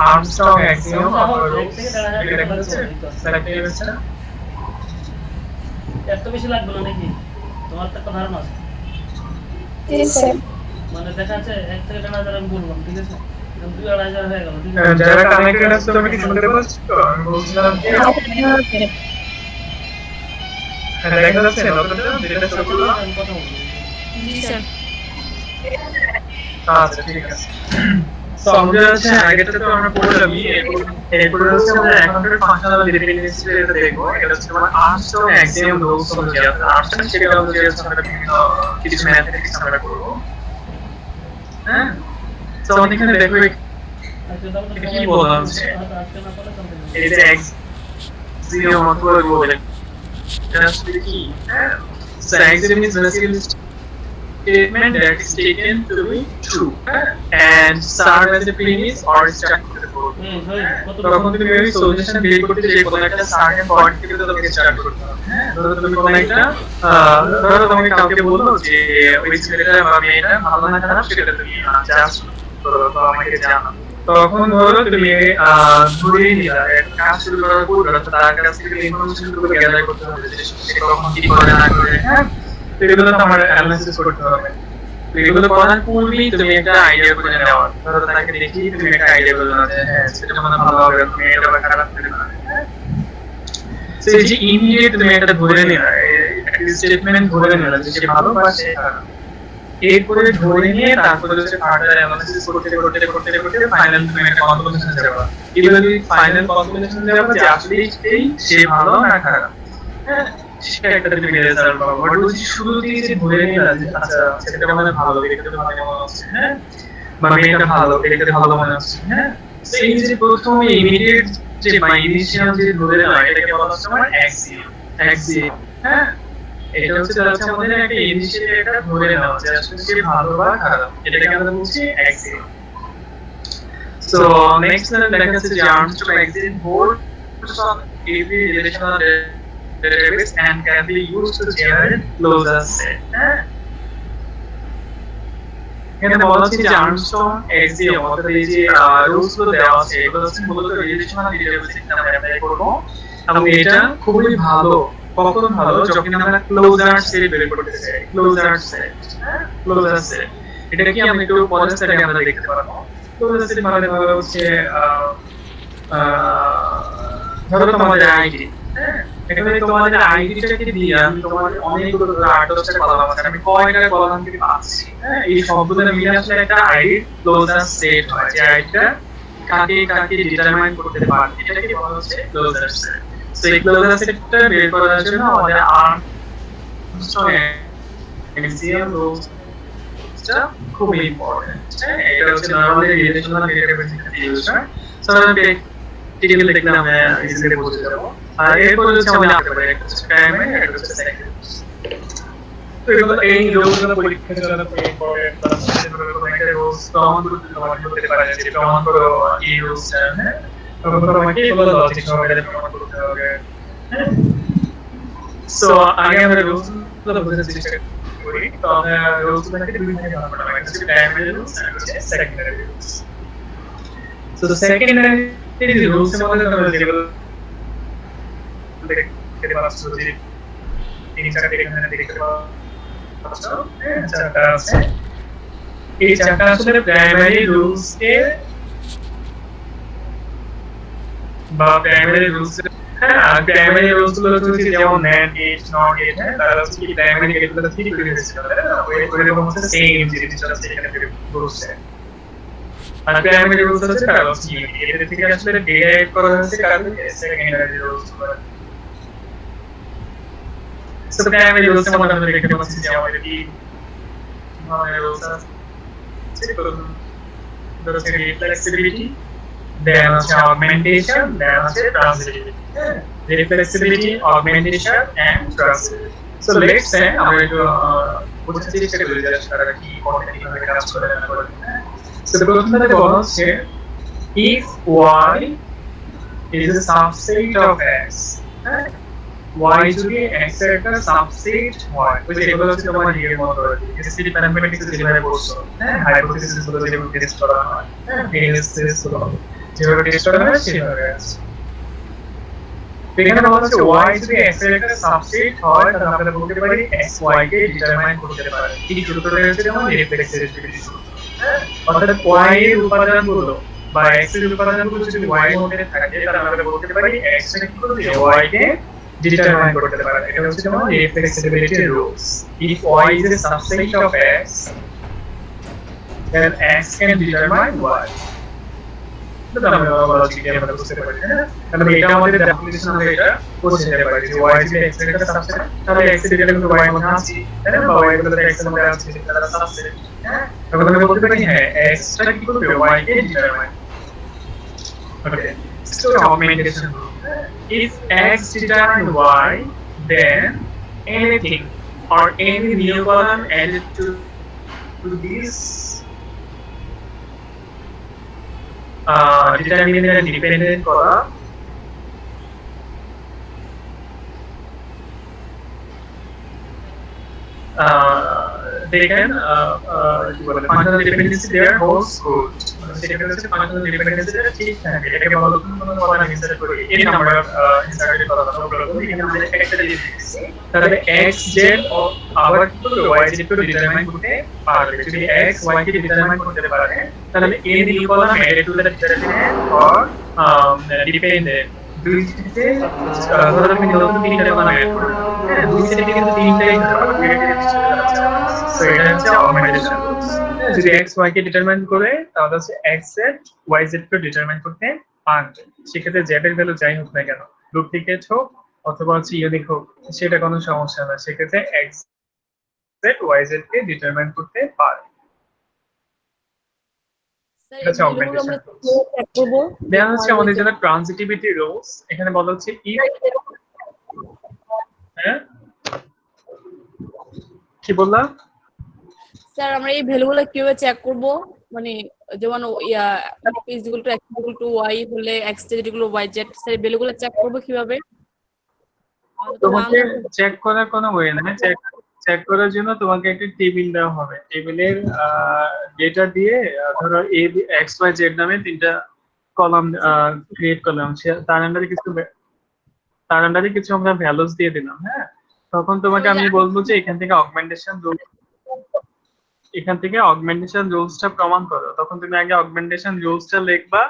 আর্মস্ট্রং অ্যাক্সিওম অফ রোলস, এটা দেখা যাচ্ছে স্লাইডে যাচ্ছে না? এত বেশি লাগবে না নাকি? তোমার তো একটা ধারণা আছে? মানে দেখা যাচ্ছে 1 থেকে 1,500 আমি বললাম, ঠিক আছে? 2,000-2,500 হয়ে গেল, ঠিক আছে? যারা কানেক্টেড আছে তুমি কি শুনতে পাচ্ছ? আমি বলছিলাম যে হ্যাঁ, দেখা যাচ্ছে নতুনটা যেটা show করলো? জি স্যার। আচ্ছা ঠিক আছে। তো আমরা হচ্ছে আগেরটা তো আমরা পড়লামই, এরপরে হচ্ছে আমরা এখনকার ফাংশনাল ডিপেন্ডেন্সি এটা দেখবো। এটা হচ্ছে তোমার আর্মস্ট্রং অ্যাক্সিওম রুলস অনুযায়ী আর্মস্ট্রং সেটা অনুযায়ী হচ্ছে আমরা বিভিন্ন কিছু ম্যাথমেটিক্স আমরা করবো। হ্যাঁ, তো আমাদের এখানে দেখো কি বলা হচ্ছে, এই যে অ্যাক্সিওম অথবা রুল, এটা আসলে কি? হ্যাঁ, so axiom is basically statement that is taken to be true and serve as a premise or structure to the code. তখন তুমি ওই সলিউশন বের করতে যে কোনো একটা সার্টেন পয়েন্ট থেকে তোমাকে স্টার্ট করতে হবে। হ্যাঁ, ধরো তুমি কোনো একটা ধরো তোমাকে কাউকে বললো যে ওই ছেলেটা বা মেয়েটা ভালো না খারাপ সেটা তুমি জাস্ট তো আমাকে জানো। তখন ধরো তুমি ধরে নিলা কাজ শুরু করার পর তার কাছ থেকে ইনফরমেশন গুলো গ্যাদার করতে হবে যে সে কখন কি করে না করে। হ্যাঁ, তো এগুলো তো আমার অ্যানালাইসিস করতে হবে। তো এগুলো করার পূর্বেই তুমি একটা আইডিয়া করে নেওয়া, ধরো তাকে দেখি তুমি একটা আইডিয়া করে নেওয়া যে হ্যাঁ সেটা মনে ভালো হবে, তুমি এটা বা খারাপ করে না। তো এই যে ইমিডিয়েট তুমি একটা ধরে নিলা, একটা স্টেটমেন্ট ধরে নিলা যে সে ভালো বা সে খারাপ, এরপরে ধরে নিয়ে তারপরে হচ্ছে ফার্দার অ্যানালাইসিস করতে করতে করতে করতে ফাইনাল তুমি একটা কনক্লুশনে যাবে। এগুলো যদি ফাইনাল কনক্লুশনে যাবে যে আসলে সে ভালো না খারাপ, হ্যাঁ সেটা একটা তুমি রেজাল্ট পাবো। বাট ওই শুরুতেই যে ধরে নিলা যে আচ্ছা সেটা মানে ভালো, দেখতে ভালো মনে হচ্ছে, হ্যাঁ বা মেয়েটা ভালো, দেখতে ভালো মনে হচ্ছে, হ্যাঁ সেই যে প্রথমে ইমিডিয়েট যে ইনিশিয়াল যে ধরে নেওয়া এটাকে বলা হচ্ছে আমার অ্যাক্সিওম। হ্যাঁ, এটা হচ্ছে আমাদের একটা ইনিশিয়াল একটা ধরে নেওয়া যে আসলে সে ভালো বা খারাপ, এটাকে আমরা বলছি অ্যাক্সিওম। সো নেক্সট দেখা যাচ্ছে যে Armstrong axiom holds on every relational database and can be used to generate closure set. হ্যাঁ, এখানে বলা হচ্ছে যে আর্মস্ট্রং অ্যাক্সিওম অর্থাৎ এই যে রুলস গুলো দেওয়া আছে এগুলো হচ্ছে মূলত রিলেশনাল ডেটাবেসে আমরা অ্যাপ্লাই করব এবং এটা খুবই ভালো। কখন ভালো? যখন আমরা ক্লোজার সেট বের করতে চাই। ক্লোজার সেট, হ্যাঁ ক্লোজার সেট এটা কি আমরা একটু পরের স্লাইডে আমরা দেখতে পারবো। ক্লোজার সেট মানে হচ্ছে ধরো তোমাদের আইডি, হ্যাঁ এখানে তোমাদের আইডিটাকে দিয়ে আমি তোমাদের অনেকগুলো 8-10টা কলাম আছে, আমি কয়টা কলাম থেকে পাচ্ছি, হ্যাঁ এই সবগুলো মিলে আসলে একটা আইডি ক্লোজার সেট হয় যে আইডিটা কাকে কাকে ডিটারমাইন করতে পারে, এটাকে বলা হচ্ছে ক্লোজার সেট। সো এই ক্লোজার সেটটা বের করার জন্য আমাদের আর্মস্ট্রং অ্যাক্সিওম রুলসটা খুব ইম্পর্টেন্ট। হ্যাঁ, এটা হচ্ছে নরমালি রিলেশনাল ডেটাবেসে ইউজ হয়। সো টিকেল দেখলাম ইজিলি বুঝে যাবো। আর এরপর হচ্ছে আমাদের আসতে পারে একটা প্রাইমারি আর একটা সেকেন্ডারি। তো এগুলো এই রুলসগুলো পরীক্ষার জন্য খুব ইম্পর্টেন্ট। তারপরে কোনো একটা রুলস প্রমাণ করতে হতে পারে যে প্রমাণ করো এই রুলসটা, হ্যাঁ তখন তোমাকে এগুলো লজিক সহকারে প্রমাণ করতে হবে। হ্যাঁ, সো আগে আমরা রুলসগুলো বোঝার চেষ্টা করি। তো আমরা রুলসগুলোকে দুই ভাগে ভাগ করলাম, একটা হচ্ছে প্রাইমারি রুলস আর একটা হচ্ছে secondary rules. So secondary rules এর মধ্যে আমরা যেগুলো দেখতে পাচ্ছ যে তিন চারটে এখানে দেখতে পাচ্ছ, হ্যাঁ চারটা আছে। এই চারটা আসলে প্রাইমারি রুলস এর বা প্রাইমারি রুলস, হ্যাঁ আর প্রাইমারি রুলস গুলো হচ্ছে যেমন ন্যান্ড গেট, নট গেট, হ্যাঁ তারা হচ্ছে কি প্রাইমারি গেটগুলো ঠিক করে দিয়েছিল, ওই রকম হচ্ছে সেম জিনিসটা হচ্ছে এখানে রুলস। আর প্রাইমারি রুলস হচ্ছে প্যারালাল ইউনিটি, এর থেকে আসলে ডেরাইভ করা হয়েছে কারণ সেকেন্ডারি রুলস গুলো। সো প্রাইমারি রুলস এর মধ্যে আমরা দেখতে পাচ্ছি যে আমাদের কি ধরনের রুলস আছে, ধরো রিফ্লেক্সিবিলিটি, দেন আছে অগমেন্টেশন, দেন আছে transitivity. Reflexivity, augmentation and transitivity. So let's say আমরা একটু বুঝতে চেষ্টা করি যে তারা কি কোনটা কিভাবে কাজ করে না করে। So the question that was here, if y is a subset of x, y should be x একটা subset y, which is equal to তোমার here মত রয়েছে। History mathematics এর যেভাবে পড়ছো, হ্যাঁ hypothesis গুলো যেভাবে টেস্ট করা হয়, হ্যাঁ hypothesis গুলো যেভাবে টেস্ট করা হয় সেভাবে আছে। এখানে বলা হচ্ছে y যদি x এর একটা সাবসেট হয় তাহলে আমরা বলতে পারি x y কে ডিটারমাইন করতে পারে। এই সূত্রটা হচ্ছে যেমন রিফ্লেক্সিবিলিটি সূত্র। অর্থাৎ y এর উপাদানগুলো বা x এর উপাদানগুলো যদি y এর মধ্যে থাকে তাহলে আমরা বলতে পারি x এর কি করবে y কে ডিটারমাইন করতে পারে। এটা হচ্ছে তোমার রিফ্লেক্সিবিলিটি rules. If y is a subset of x, then x can determine y. এটা আমরা লজিক্যালি আমরা বুঝতে পারি, হ্যাঁ? তাহলে এটা আমাদের ডেফিনিশন আমরা এটা বুঝে নিতে পারি যে y যদি x এর একটা সাবসেট, তাহলে x এর এটা কিন্তু y এর মধ্যে আছে, তাই না? বা y এর মধ্যে x এর মধ্যে আছে, তাহলে সাবসেট, হ্যাঁ? তখন আমরা বলতে পারি হ্যাঁ x টা কি করবে y K determine. Okay. So augmentation rule. If x determine y, then anything or any new column added to this determinant and dependent column they can functional dependency there holds good. সেটা হচ্ছে functional dependency টা ঠিক থাকে। এটাকে বলা নতুন কোনো কথা ইনসার্ট করি এই নাম্বার ইনসার্টের কথা বলবো এখানে আমরা একটা দিয়ে দিচ্ছি, তাহলে x z আবার কি করবে y z কে ডিটারমাইন করতে পারবে। যদি x y কে ডিটারমাইন করতে পারে তাহলে a new column added to the determinant or dependent দুইটিতে ধরো তুমি নতুন তিনটা কলাম অ্যাড করো, হ্যাঁ দুই সেটে কিন্তু তিনটাই সো এটা হচ্ছে অগমেন্টেশন রুলস। যদি x y কে ডিটারমাইন করে তাহলে হচ্ছে x z y z কে ডিটারমাইন করতে পারবে। সেক্ষেত্রে z এর ভ্যালু যাই হোক না কেন, ডুপ্লিকেট হোক অথবা হচ্ছে ইউনিক হোক, সেটা কোনো সমস্যা না। সেক্ষেত্রে x z y z কে ডিটারমাইন করতে পারে। স্যার এটা হচ্ছে এই ভ্যালুগুলো অগমেন্টেশন আমরা রুলস। কিভাবে চেক করব? দেওয়া হচ্ছে আমাদের জন্য ট্রানজিটিভিটি রুলস। এখানে বলা হচ্ছে if, হ্যাঁ কি বললা? স্যার আমরা এই ভ্যালুগুলো কিভাবে চেক করব? মানে যেমন ইয়া x ইকুয়াল টু y হলে x equal to y z, sir এই ভ্যালুগুলো চেক করব কিভাবে? আমাদের তো মান তোমাকে চেক করার কোনো ওয়ে না। চেক করার জন্য তোমাকে একটা টেবিল দেওয়া হবে। টেবিলের ডেটা দিয়ে ধরো a x y z নামে তিনটা কলাম ক্রিয়েট করলাম, তার আন্ডারে কিছু আমরা ভ্যালুস দিয়ে দিলাম, হ্যাঁ? তখন তোমাকে আমি বলবো যে এখান থেকে অগমেন্টেশন রুলসটা প্রমাণ করো। তখন তুমি আগে অগমেন্টেশন রুলসটা লিখবা,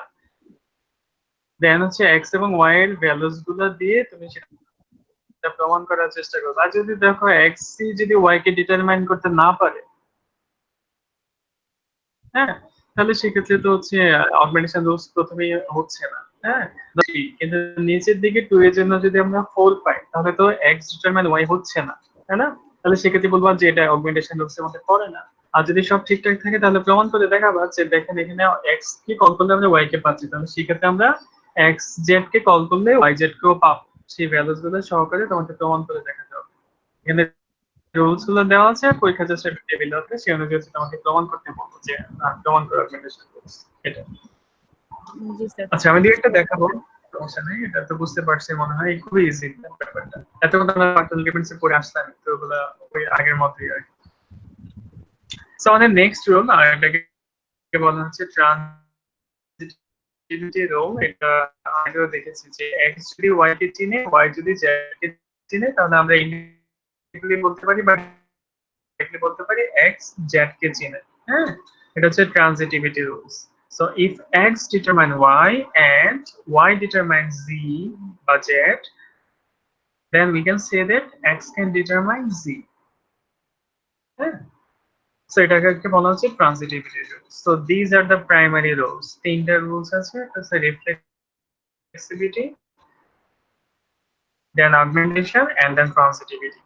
দেন হচ্ছে x এবং y এর ভ্যালুস গুলো দিয়ে তুমি সেটা প্রমাণ করার চেষ্টা করবে। আর যদি দেখো x যদি y কে ডিটারমাইন করতে না পারে, হ্যাঁ, তাহলে সেক্ষেত্রে তো হচ্ছে অগমেন্টেশন রুলস প্রথমেই হচ্ছে না, হ্যাঁ? কিন্তু নিচের দিকে 2 এর জন্য যদি আমরা 4 পাই তাহলে তো x ডিটারমাইন y হচ্ছে না, তাই না? তাহলে সেক্ষেত্রে বলবো যে এটা অগমেন্টেশন রুলস এর মধ্যে পড়ে না। আর যদি সব ঠিকঠাক থাকে তাহলে প্রমাণ করে দেখাবো যে দেখেন এখানে x কে কল করলে আমরা y কে পাচ্ছি, তাহলে সেক্ষেত্রে আমরা x z কে কল করলে y z কেও পাবো। সেই ভ্যালুস গুলো সহকারে তোমাকে প্রমাণ করে দেখাতে হবে। এখানে রুলস গুলো দেওয়া আছে, পরীক্ষা জাস্ট একটা টেবিল আছে, সেই অনুযায়ী তোমাকে প্রমাণ করতে বলবো যে প্রমাণ করো অগমেন্টেশন রুলস এটা। জি স্যার। আচ্ছা আমি একটা দেখাবো, সমস্যা নেই, এটা তো বুঝতে পারছি মনে হয় খুবই ইজি ব্যাপারটা। এতক্ষণ আমরা পার্সোনাল ডিপেন্ডেন্সি পড়ে আসলাম, তো ওগুলো ওই আগের মতই আর কি। সো আমাদের নেক্সট রুল আর এটাকে বলা হচ্ছে ট্রানজিটিভিটি রুল। এটা আগেও দেখেছি যে x যদি y কে চিনে, y যদি z কে চিনে, তাহলে আমরা ইনডিরেক্টলি বলতে পারি বা ডাইরেক্টলি বলতে পারি x z কে চিনে, হ্যাঁ? এটা হচ্ছে transitivity rules. So if x determine y and y determines z or z, then we can say that x can determine z. Yeah. So এটাকে বলা হচ্ছে transitivity rules. So these are the primary rules. তিনটা rules আছে, একটা হচ্ছে reflexivity, then augmentation and then transitivity.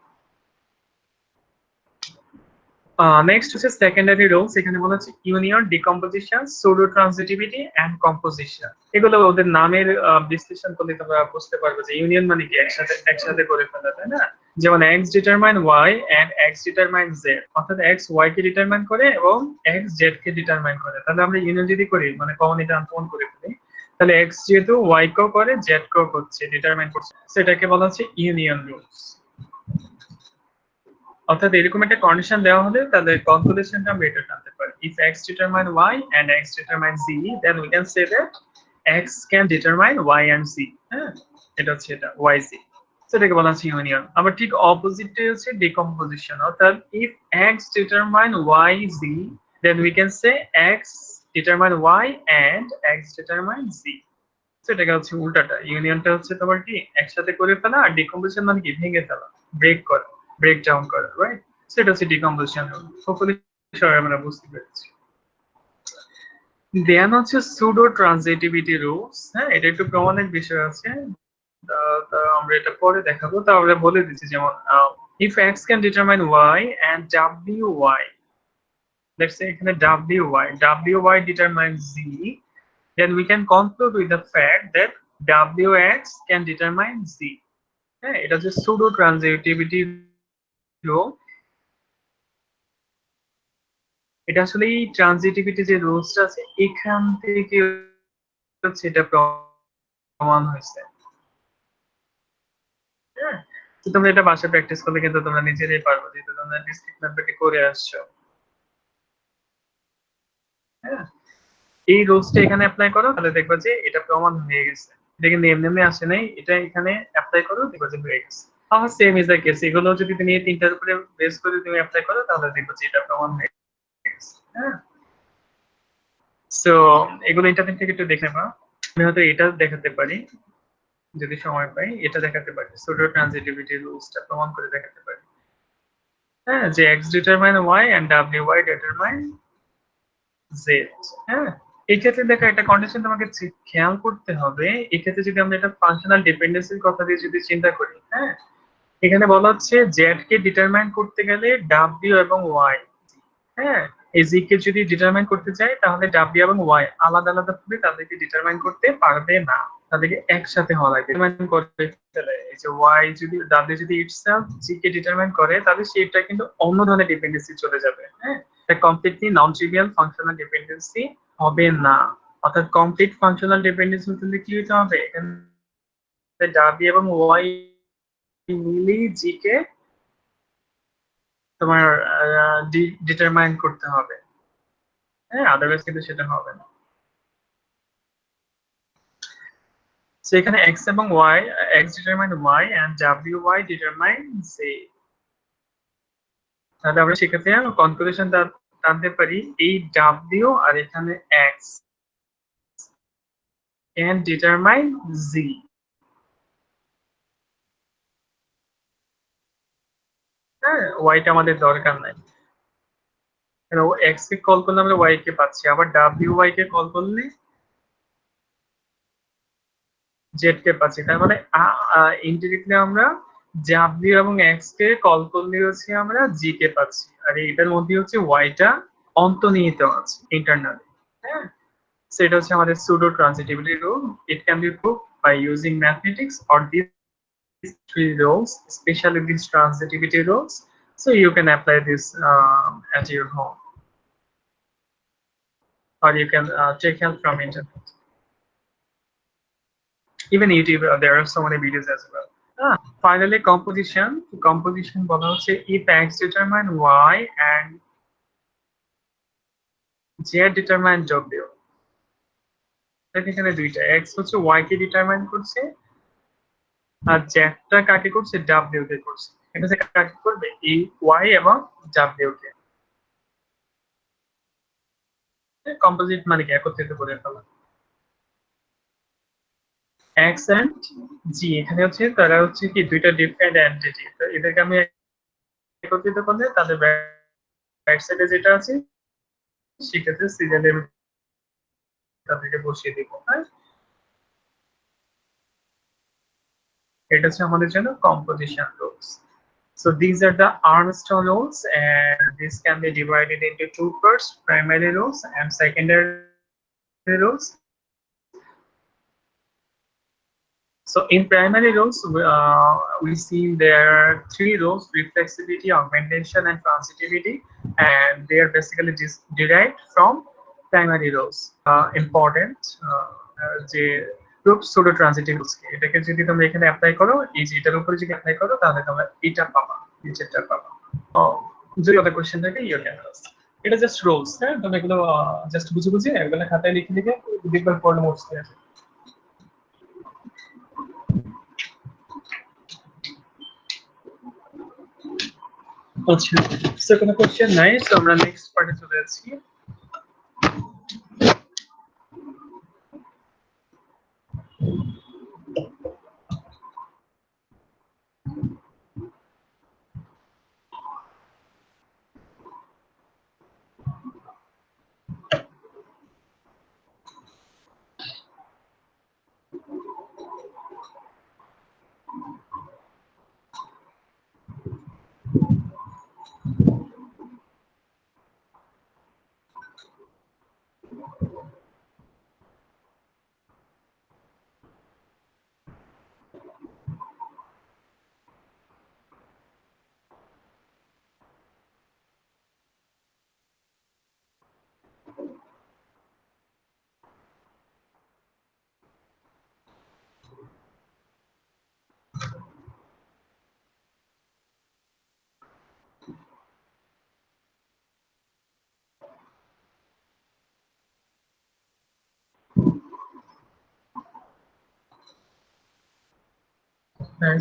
Next হচ্ছে secondary rules. এখানে বলা হচ্ছে union, decomposition, pseudo transitivity and composition. এগুলো ওদের নামের বিশ্লেষণ করলে তোমরা বুঝতে পারবে যে ইউনিয়ন মানে কি একসাথে করে ফেলা, তাই না? যেমন x determine y and x determine z, অর্থাৎ x y কে ডিটারমাইন করে এবং x z কে ডিটারমাইন করে। তাহলে আমরা ইউনিয়ন যদি করি মানে কমন এটা আনকমন করে ফেলি, তাহলে x যেহেতু y কেও করে z কেও করছে, ডিটারমাইন করছে, সেটাকে বলা হচ্ছে ইউনিয়ন রুলস। অর্থাৎ এরকম একটা কন্ডিশন দেওয়া হলে তাহলে কনক্লুশনটা আমরা এটা টানতে পারি। If x determine y and x determine z, then we can say that x can determine y and z, হ্যাঁ? এটা হচ্ছে এটা yz, সেটাকে বলা হচ্ছে ইউনিয়ন। আবার ঠিক অপোজিটে হচ্ছে ডিকম্পোজিশন। অর্থাৎ if x determine yz, then we can say x determine y and x determine z. সেটাকে হচ্ছে উল্টাটা, ইউনিয়নটা হচ্ছে তোমার কি একসাথে করে ফেলা, আর ডিকম্পোজিশন মানে কি ভেঙে ফেলা, ব্রেক করা, ব্রেক ডাউন করা, রাইট? সেটা হচ্ছে ডিকম্পোজিশন। হোপফুলি সবাই আমরা বুঝতে পেরেছি। দেন হচ্ছে সুডো ট্রানজিটিভিটি রুলস। হ্যাঁ, এটা একটু প্রমাণের বিষয় আছে, তা আমরা এটা পরে দেখাবো। তা আমরা বলে দিচ্ছি, যেমন if x can determine y and wy, let's say এখানে wy determines z, then we can conclude with the fact that wx can determine z. হ্যাঁ, এটা হচ্ছে সুডো ট্রানজিটিভিটি রুল। এটা আসলে এই ট্রানজিটিভিটি যে রুলসটা আছে এখান থেকে হচ্ছে এটা প্রমাণ হয়েছে। হ্যাঁ, তো তোমরা এটা বাসায় প্র্যাকটিস করলে কিন্তু তোমরা নিজেরাই পারবে, যেহেতু তোমরা ডিসক্রিট ম্যাথমেটিক করে আসছো। হ্যাঁ, এই রুলসটা এখানে অ্যাপ্লাই করো, তাহলে দেখবা যে এটা প্রমাণ হয়ে গেছে। এটা কিন্তু এমনি এমনি আসে নাই, এটা এখানে অ্যাপ্লাই করো, দেখবা যে হয়ে গেছে। আমার সেম ইজ দ্য কেস, এগুলো যদি তুমি এই তিনটার উপরে বেস করে তুমি অ্যাপ্লাই করো, তাহলে দেখবা যে এটা প্রমাণ হয়ে গেছে। হ্যাঁ, সো এগুলো ইন্টারনেট থেকে একটু দেখে নাও। আমি হয়তো এটা দেখাতে পারি, যদি সময় পাই এটা দেখাতে পারি, সুডো ট্রানজিটিভিটি রুলসটা প্রমাণ করে দেখাতে পারি। হ্যাঁ, যে x determine y and wy determine z। হ্যাঁ, এই ক্ষেত্রে দেখো একটা কন্ডিশন তোমাকে খেয়াল করতে হবে। এই ক্ষেত্রে যদি আমরা এটা ফাংশনাল ডিপেন্ডেন্সির কথা দিয়ে যদি চিন্তা করি, হ্যাঁ, এখানে বলা হচ্ছে z কে ডিটারমাইন করতে গেলে w এবং y, হ্যাঁ, এই z কে যদি ডিটারমাইন করতে চাই তাহলে w এবং y আলাদা আলাদা ভাবে তাদেরকে ডিটারমাইন করতে পারবে না, তাদেরকে একসাথে হওয়া লাগবে। ডিটারমাইন করতে গেলে এই যে y যদি w যদি ইটসেলফ z কে ডিটারমাইন করে, তাহলে সেটা কিন্তু অন্য ধরনের ডিপেন্ডেন্সি চলে যাবে। হ্যাঁ, এটা completely non trivial functional dependency হবে না। অর্থাৎ কমপ্লিট ফাংশনাল ডিপেন্ডেন্সি হতে কি হতে হবে, এখানে w এবং y মিলেই z কে তোমার ডিটারমাইন করতে হবে। হ্যাঁ, আদারওয়াইজ কিন্তু সেটা হবে না। সো এখানে x এবং y, x determine y and wy determine z। তাহলে আমরা সেক্ষেত্রে কনক্লুশন টানতে পারি এই w আর এখানে x can determine z। হ্যাঁ, y টা আমাদের দরকার নাই, কারণ x কে কল করলে আমরা y কে পাচ্ছি, আবার wy কে কল করলে z কে পাচ্ছি। তার মানে ইনডিরেক্টলি আমরা w এবং x কে কল করলে হচ্ছে আমরা g কে পাচ্ছি, আর এটার মধ্যে হচ্ছে y টা অন্তর্নিহিত আছে ইন্টারনালি। হ্যাঁ, সো এটা হচ্ছে আমাদের pseudo transitivity rule. It can be proved by using mathematics or this three rules, especially these transitivity rules. So you can apply this at your home, or you can take help from internet. Even YouTube, there are so many videos as well. Finally, composition. Composition বলা হচ্ছে if x determine y and z determine w. এখানে দুইটা, x হচ্ছে y কে determine করছে আর z টা কাকে করছে, w কে করছে। এটা হচ্ছে কাকে করবে, এই y এবং w কে। কম্পোজিট মানে কি একত্রিত করে ফেলা। x and g এখানে হচ্ছে তারা হচ্ছে কি দুইটা ডিফারেন্ট এন্টিটি, তো এদেরকে আমি একত্রিত করলে তাদের ব্যাক সাইডে যেটা আছে সেক্ষেত্রে সিরিয়ালের তাদেরকে বসিয়ে দিব। হ্যাঁ, এটা হচ্ছে আমাদের জন্য composition rules. So these are the Armstrong rules, and this can be divided into two parts: primary rules and secondary rules. So in primary rules, we see there are three rules: reflexivity, augmentation, and transitivity, and they are basically derived from primary rules. Important যে proof pseudo transitive rules, এটাকে যদি তোমরা এখানে apply করো, এই যে এটার উপরে যদি অ্যাপ্লাই করো, তাহলে তোমরা এটা পাবা, নিচেরটা পাবা। যদি ওটা কোশ্চেন থাকে ইউ ক্যান আস্ক। এটা জাস্ট রুলস। হ্যাঁ, তোমরা এগুলো জাস্ট বুঝে বুঝে এগুলো খাতায় লিখে লিখে দেখবার পড়লে মুছতে আছে। আচ্ছা, সো কোনো কোশ্চেন নাই, সো আমরা নেক্সট পার্টে চলে যাচ্ছি।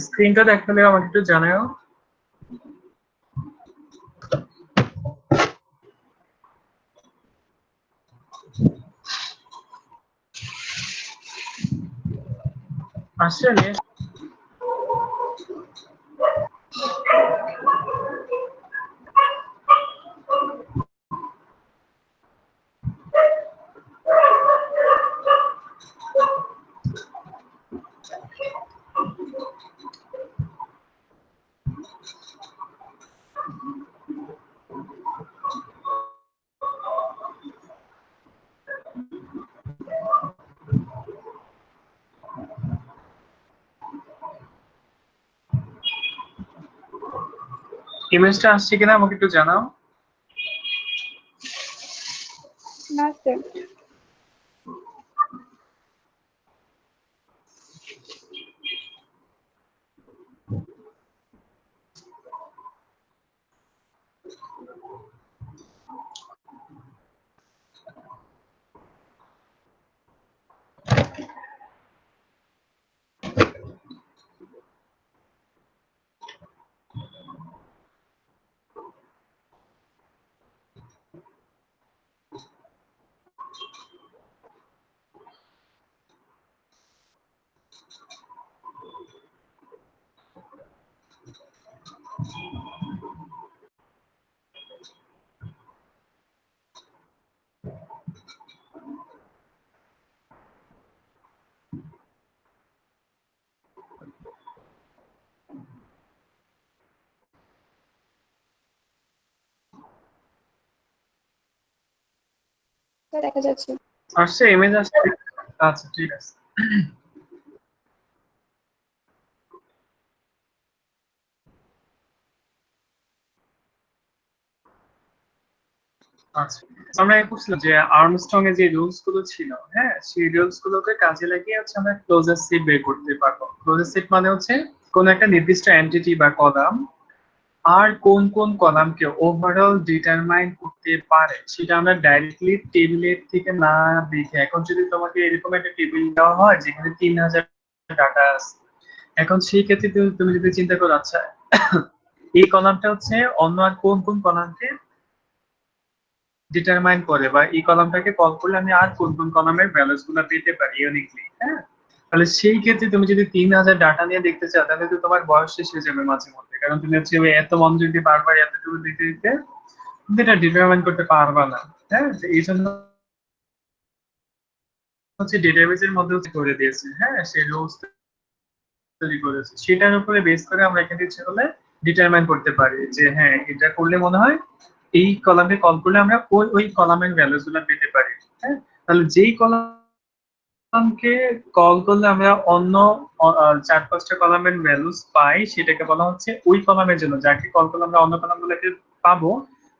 স্ক্রিনটা দেখালে আমাকে একটু জানাও। আসলে ইমেজটা আসছে কিনা আমাকে একটু জানাও। না স্যার। দেখা যাচ্ছে। আসছে ইমেজ আসছে। আচ্ছা ঠিক আছে। আচ্ছা, আমরা বুঝলাম যে আর্মস্ট্রং এর যে রুলস গুলো ছিল, হ্যাঁ, সেই রুলস গুলোকে কাজে লাগিয়ে হচ্ছে আমরা ক্লোজার সেট বের করতে পারবো। ক্লোজার সেট মানে হচ্ছে কোন একটা নির্দিষ্ট এন্টিটি বা কলাম আর কোন কোন কলামকে ওভারঅল ডিটারমাইন করতে পারে সেটা আমরা ডাইরেক্টলি টেবিলের থেকে না দেখে, এখন যদি তোমাকে এরকম একটা টেবিল দেওয়া হয় যেখানে 3000 ডাটা আছে, এখন সেই ক্ষেত্রে তুমি যদি চিন্তা করো, আচ্ছা এই কলামটা হচ্ছে অন্য আর কোন কোন কলামকে ডিটারমাইন করে, বা এই কলামটাকে কল করলে আমি আর কোন কোন কলামের ভ্যালুস গুলো পেতে পারি ইউনিকলি, হ্যাঁ। তাহলে সেই ক্ষেত্রে তুমি যদি 3000 ডাটা নিয়ে দেখতে চাও, তাহলে তো তোমার বয়স শেষ হয়ে যাবে মাঝে মধ্যে, কারণ তুমি হচ্ছে ওই এত মনোযোগ দিয়ে বারবার এতটুকু দিতে দিতে তুমি এটা ডিটারমাইন করতে পারবা না, হ্যাঁ। তো এই জন্য হচ্ছে ডেটাবেজের মধ্যে হচ্ছে করে দিয়েছে, হ্যাঁ, সেই রুলস তৈরি করেছে, সেটার উপরে বেস করে আমরা এখানে ইচ্ছে করলে ডিটারমাইন করতে পারি যে হ্যাঁ এটা করলে মনে হয় এই কলামে কল করলে আমরা ওই ওই কলামের ভ্যালুস গুলো পেতে পারি, হ্যাঁ। তাহলে যেই কলামকে কল করলে আমরা অন্য 4-5টা কলামের ভ্যালুস পাই, সেটাকে বলা হচ্ছে ওই কলামের জন্য যাকে কল করলে আমরা অন্য কলামগুলোকে পাবো,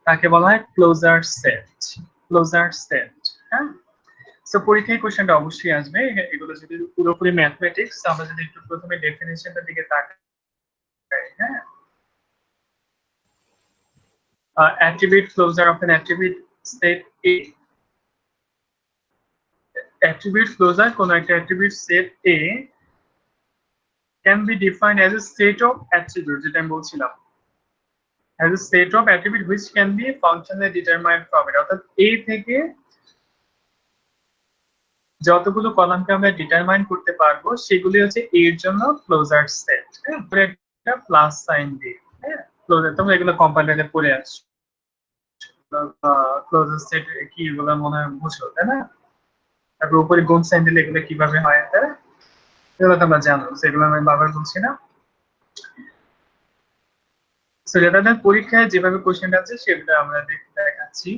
তাকে বলা হয় ক্লোজার সেট। ক্লোজার সেট, হ্যাঁ। তো পরীক্ষায় কোশ্চেনটা অবশ্যই আসবে। এগুলো যদি পুরোপুরি ম্যাথমেটিক্স, আমরা যদি একটু প্রথমে ডেফিনিশনটার দিকে তাকাই, হ্যাঁ। Attribute closure of an attribute set A. Attribute closure কোন একটা attribute set A can be defined as a set of attributes, যেটা আমি বলছিলাম, as a set of attribute which can be functionally determined from it, অর্থাৎ A থেকে যতগুলো কলামকে আমরা determine করতে পারবো সেগুলি হচ্ছে এর জন্য ক্লোজার সেট। হ্যাঁ, পরে একটা প্লাস সাইন দিয়ে, হ্যাঁ ক্লোজার, তোমরা এগুলো কম্পাইলারে পড়ে আসছো, ক্লোজার সেট কি এগুলো মনে হয় বুঝো, তাই না? তারপর উপরে গুণ সাইন দিলে এগুলো কিভাবে হয়, তাই না? এগুলো তোমরা জানো, সেগুলো আমি বারবার বলছি না। সো যাদের পরীক্ষায় যেভাবে কোশ্চেন আছে সেগুলো আমরা দেখাচ্ছি।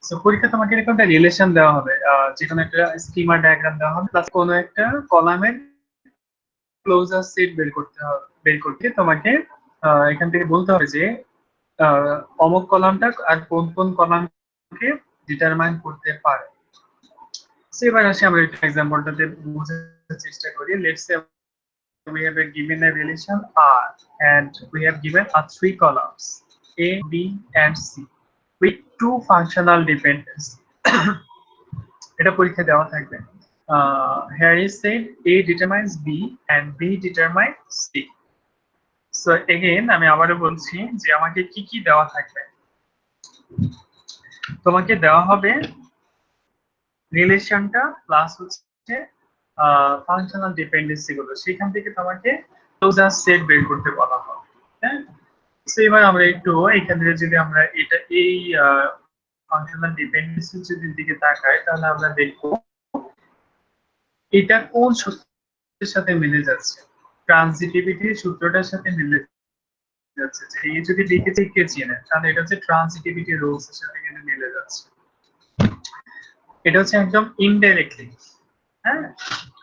সো পরীক্ষা তোমাকে এরকম একটা রিলেশন দেওয়া হবে, যে কোনো একটা স্কিমা ডায়াগ্রাম দেওয়া হবে, প্লাস কোনো একটা কলামের ক্লোজার সেট বের করতে তোমাকে এখান থেকে বলতে হবে যে অমুক কলামটা আর কোন কোন কলামকে ডিটারমাইন করতে পারে। সো এবার আসি আমরা একটা এক্সাম্পলটাতে বোঝার চেষ্টা করি। Let's say we have given a relation R and we have given a 3 columns A, B and C with 2 functional dependencies. এটা পরীক্ষা দেওয়া থাকবে। Here is said A determines B and B determines C. So again আমি আবারও বলছি যে আমাকে কি কি দেওয়া থাকবে। তোমাকে দেওয়া হবে রিলেশনটা প্লাস হচ্ছে ফাংশনাল ডিপেন্ডেন্সি গুলো, সেখান থেকে তোমাকে ক্লোজার সেট বের করতে বলা হবে। হ্যাঁ, সো এবার আমরা একটু এখানে যদি আমরা এটা এই ফাংশনাল ডিপেন্ডেন্সি যদি দিকে তাকাই তাহলে আমরা দেখব এটা কোন সূত্রের সাথে মিলে যাচ্ছে। ট্রানজিটিভিটির সূত্রটার সাথে মিলে যাচ্ছে। যে এই যদি লিখে থেকে চিনে তাহলে এটা হচ্ছে ট্রানজিটিভিটি রুলস এর সাথে কিন্তু মিলে যাচ্ছে। এটা হচ্ছে একদম ইনডাইরেক্টলি। হ্যাঁ,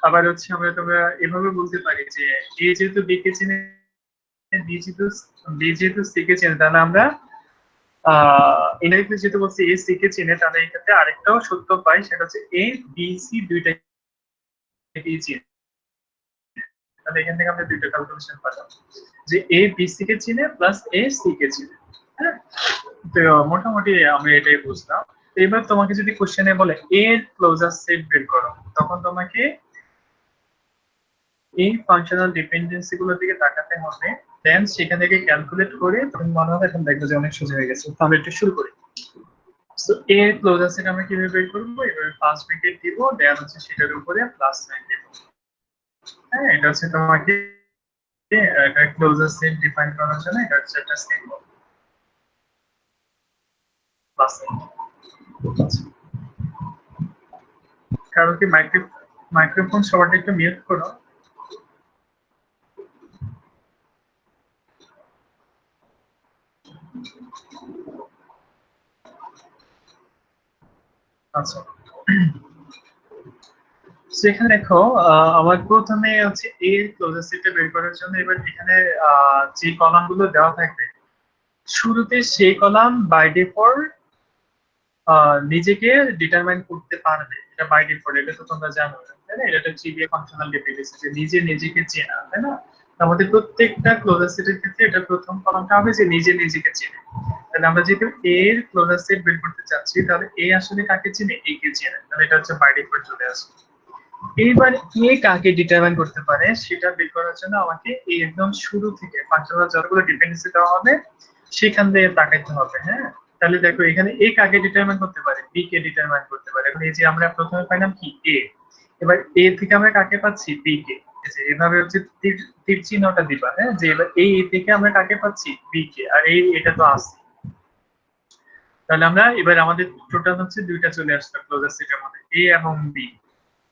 আবার হচ্ছে আমরা তোমরা এভাবে বলতে পারি যে এ যেহেতু বি কে চিনে, বি যেহেতু সি কে চিনে, তাহলে আমরা ইনডাইরেক্টলি যেহেতু বলছি এ সি কে চিনে, তাহলে এই ক্ষেত্রে আরেকটাও সত্য পাই, সেটা হচ্ছে এ বি সি দুইটাকেই চিনে। তাহলে এখান থেকে আমরা দুইটা ক্যালকুলেশন পাবো যে এ বি সি কে চিনে প্লাস এ সি কে চিনে। হ্যাঁ, তো মোটামুটি আমরা এটাই বুঝলাম। এবার তোমাকে যদি কোশ্চেনে বলে এর ক্লোজার সেট বের করো, তখন তোমাকে এই ফাংশনাল ডিপেন্ডেন্সি গুলোর দিকে তাকাতে হবে, দেন সেখান থেকে ক্যালকুলেট করে তুমি মনে হবে এখন দেখবে যে অনেক সোজা হয়ে গেছে। তো আমরা একটু শুরু করি। সো এর ক্লোজার সেট আমরা কিভাবে বের করবো, এভাবে ফার্স্ট ব্র্যাকেট দিব, দেন হচ্ছে সেটার উপরে প্লাস সাইন দিব। হ্যাঁ, এটা হচ্ছে তোমাকে একটা ক্লোজার সেট ডিফাইন করার জন্য এটা হচ্ছে একটা সিম্বল প্লাস সাইন। কারণ কি মাইক্রোফোন সবারটা একটু মিউট করো। আচ্ছা, সেখানে দেখো আমার প্রথমে হচ্ছে এর ক্লোজার সেটটা বের করার জন্য এবার এখানে যে কলামগুলো দেওয়া থাকবে শুরুতে সেই কলাম বাই ডিফল্ট নিজেকে ডিটারমাইন করতে পারবে। এটা বাই ডিফল্ট, এটা তো তোমরা জানো, তাই না? এটা হচ্ছে ফাংশনাল ডিপেন্ডেন্সি, যে নিজে নিজেকে চেনা, তাই না? আমাদের প্রত্যেকটা ক্লোজার সেটের ক্ষেত্রে এটা প্রথম কলামটা হবে যে নিজে নিজেকে চেনে। তাহলে আমরা যেহেতু এর ক্লোজার সেট বের করতে চাচ্ছি, তাহলে এ আসলে কাকে চেনে, এ কে চেনে, তাহলে এটা হচ্ছে বাই ডিফল্ট চলে আসবে। এইবার এ কাকে ডিটারমাইন করতে পারে সেটা বের করার জন্য আমাকে এই একদম শুরু থেকে ফাংশনাল যতগুলো ডিপেন্ডেন্সি দেওয়া হবে সেখান থেকে তাকাইতে হবে। হ্যাঁ, তাহলে দেখো এখানে এ কাকে ডিটারমাইন করতে পারে, বি কে ডিটারমাইন করতে পারে। এখন এই যে আমরা প্রথমে পাইলাম কি এ, এবার এ থেকে আমরা কাকে পাচ্ছি, বি কে। যে এভাবে হচ্ছে তীর চিহ্নটা দিবা। হ্যাঁ, যে এবার এই থেকে আমরা কাকে পাচ্ছি, বি কে, আর এই এটা তো আছে। তাহলে আমরা এবার আমাদের টোটাল হচ্ছে দুইটা চলে আসলো ক্লোজার সেটের মধ্যে, এ এবং বি।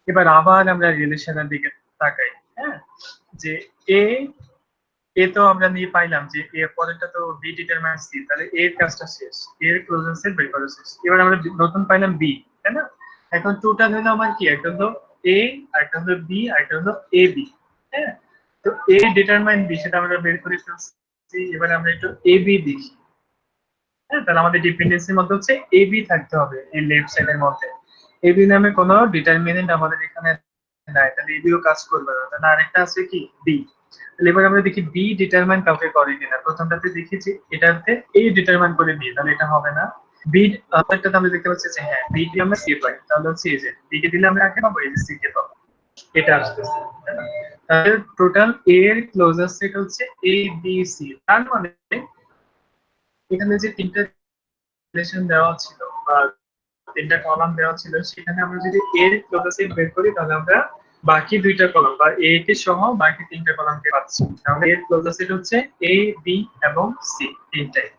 এবার আবার আমরা রিলেশনের দিকে তাকাই। হ্যাঁ, যে এ তো আমরা নিয়ে পাইলাম যে এর পরেরটা তো বি ডিটারমাইন্স সি, তাহলে এর কাজটা শেষ, এর ক্লোজার সেট বের করা শেষ। এবার আমরা নতুন পাইলাম বি, তাই না? এখন টোটাল হলো আমার কি, একটা হলো এ, আরেকটা হলো বি, আরেকটা হলো এ বি। হ্যাঁ, তো এ ডিটারমাইন বি সেটা আমরা বের করে ফেলছি। এবার আমরা একটু এ বি দেখি। হ্যাঁ, তাহলে আমাদের ডিপেন্ডেন্সির মধ্যে হচ্ছে এ বি থাকতে হবে এই লেফট সাইডের মধ্যে। এ বি নামে কোনো ডিটারমিনেন্ট আমাদের এখানে নাই, তাহলে এ বিও কাজ করবে না। তাহলে আরেকটা আছে কি, বি। তাহলে এবার আমরা দেখি বি ডিটারমাইন কাউকে করে কিনা। প্রথমটাতে দেখেছি এটাতে এ ডিটারমাইন করে বি, তাহলে এটা হবে না। বি আরেকটাতে আমরা দেখতে পাচ্ছি যে হ্যাঁ বি কে আমরা সি পাই, তাহলে হচ্ছে এই যে বি কে দিলে আমরা কাকে পাবো, এই যে সি কে পাবো। এটা আসতেছে, তাহলে টোটাল এ এর ক্লোজার সেট হচ্ছে এ বি সি। তার মানে এখানে যে তিনটা রিলেশন দেওয়া ছিল বা তিনটা কলাম দেওয়া ছিল, সেখানে আমরা যদি এর ক্লোজার সেট বের করি তাহলে আমরা বাকি দুইটা কলাম বা এ কে সহ বাকি তিনটা কলামকে পাচ্ছি। তাহলে এর ক্লোজার সেট হচ্ছে এ, বি এবং সি তিনটাই।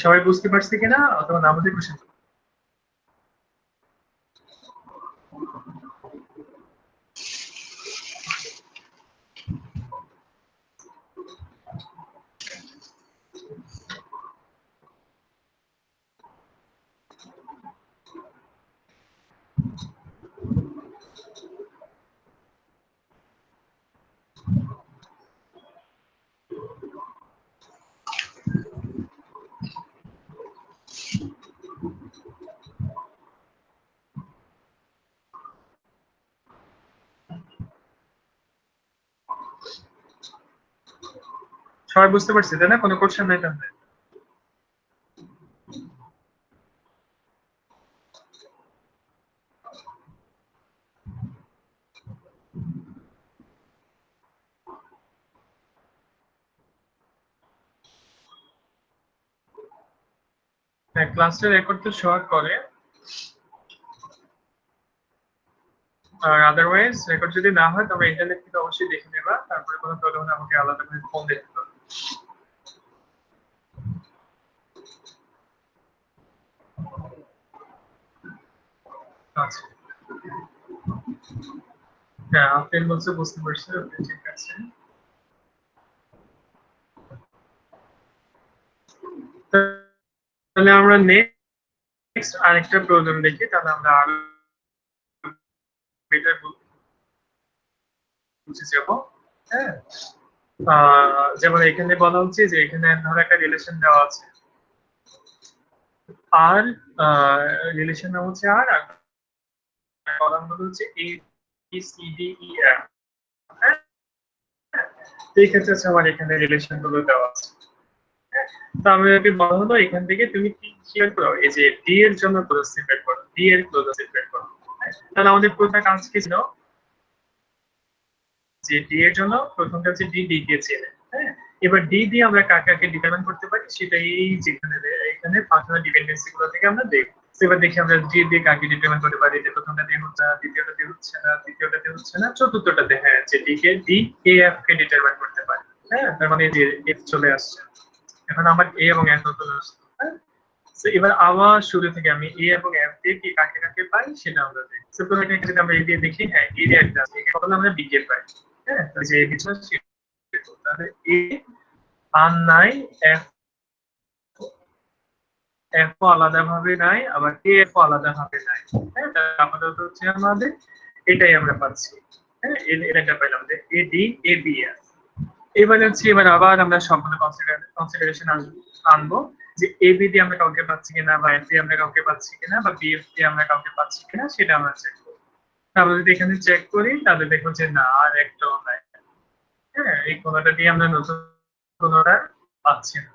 সবাই বুঝতে পারছে কিনা অথবা না বুঝে কোশ্চেন? সবাই বুঝতে পারছে তাই না? কোনো কোশ্চেন নাই তাহলে? হ্যাঁ, ক্লাসটা রেকর্ড তো শো করে, আর আদারওয়াইজ রেকর্ড যদি না হয় তবে ইন্টারনেট থেকে অবশ্যই দেখে নেবা, তারপরে কোনো প্রবলেম হলে আমাকে আলাদা করে ফোন দিতে হবে। আচ্ছা, হ্যাঁ আপনি বলছে বুঝতে পারছি, ওকে ঠিক আছে। তাহলে আমরা নেক্সট আরেকটা প্রবলেম দেখি, তাহলে আমরা আরো বেটার বুঝে যাব। হ্যাঁ, যেমন এখানে বলা হচ্ছে যে এখানে ধরো একটা রিলেশন দেওয়া আছে আর রিলেশন নাম হচ্ছে আর কলাম হচ্ছে A B C D E F. হ্যাঁ, এই ক্ষেত্রে হচ্ছে আমার এখানে রিলেশন গুলো দেওয়া আছে। তো আমি যদি বলা হলো এখান থেকে তুমি কি শেয়ার করো, এই যে ডি এর জন্য ক্লোজ সেট করো, ডি এর ক্লোজ সেট করো। তাহলে আমাদের পুরোটা কাজ কি ছিল, যে ডি এর জন্য প্রথমটা হচ্ছে ডি ডি কে চেনে। হ্যাঁ, এবার ডি দিয়ে আমরা কাকে কাকে ডিটারমাইন করতে পারি সেটাই যেখানে এখানে ফাংশনাল ডিপেন্ডেন্সি গুলো থেকে আমরা দেখব। এবার দেখি আমরা ডি দিয়ে কাকে ডিটারমাইন করতে পারি, যে প্রথমটা দিয়ে হচ্ছে না, দ্বিতীয়টা দিয়ে হচ্ছে না, তৃতীয়টা দিয়ে হচ্ছে না, চতুর্থটাতে হ্যাঁ যে D K D A F K determine করতে পারি। হ্যাঁ, তার মানে যে এফ চলে আসছে, এখন আমার এ এবং এফ চলে আসছে। হ্যাঁ, তো এবার আবার শুরু থেকে আমি এ এবং এফ দিয়ে কি কাকে কাকে পাই সেটা আমরা দেখি। সুতরাং এখানে যদি আমরা এ দিয়ে দেখি, হ্যাঁ এ দিয়ে একটা আছে, একে কখনো আমরা বি কে পাই। হ্যাঁ, তো যে কিছু তাহলে এ আর নাই, এফ এফ আলাদা ভাবে নাই, আবার এ এফ আলাদা ভাবে নাই। হ্যাঁ, তাহলে আপাতত হচ্ছে আমাদের এটাই আমরা পাচ্ছি। হ্যাঁ, এটা পেলাম যে A D A B F. এবারে হচ্ছে এবার আবার আমরা সবগুলো কনসিডারেশন আনবো, যে এ বি দিয়ে আমরা কাউকে পাচ্ছি কিনা, বা এফ দিয়ে আমরা কাউকে পাচ্ছি কিনা, বা বি এফ দিয়ে আমরা কাউকে পাচ্ছি কিনা সেটা আমরা চেক করবো। তাহলে যদি এখানে চেক করি তাহলে দেখো যে না আর একটাও নাই। হ্যাঁ, এই কোনটা দিয়ে আমরা নতুন কোনটা পাচ্ছি না।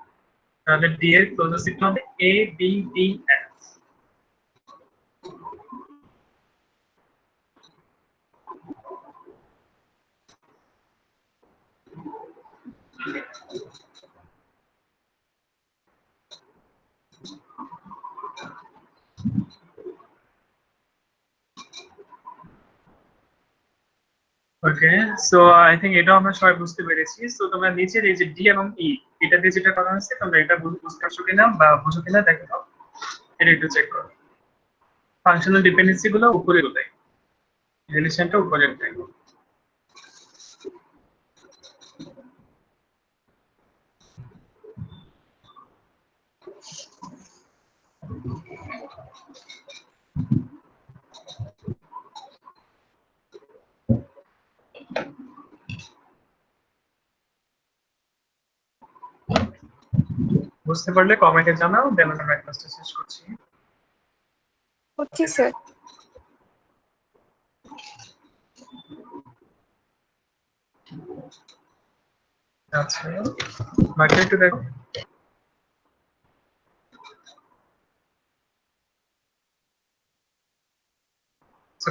তাহলে ডি এর ক্লোজেস্ট হবে A B D F. Okay, so I think এটা আমরা সবাই বুঝতে পেরেছি। সো তোমরা নিচের এই যে ডি এবং ই এটা দিয়ে যেটা করা হয়েছে তোমরা এটা বুঝতে পারছো কিনা বা বুঝো কিনা দেখো, এটা একটু চেক করো। ফাংশনাল ডিপেন্ডেন্সি গুলো উপরে দেয়, রিলেশনটা উপরে দেয়। বুঝতে পারলে কমেন্টে জানাও, দেন আমরা ক্লাসটা শেষ করছি। করছি স্যার। আচ্ছা, বাকি একটু দেখো।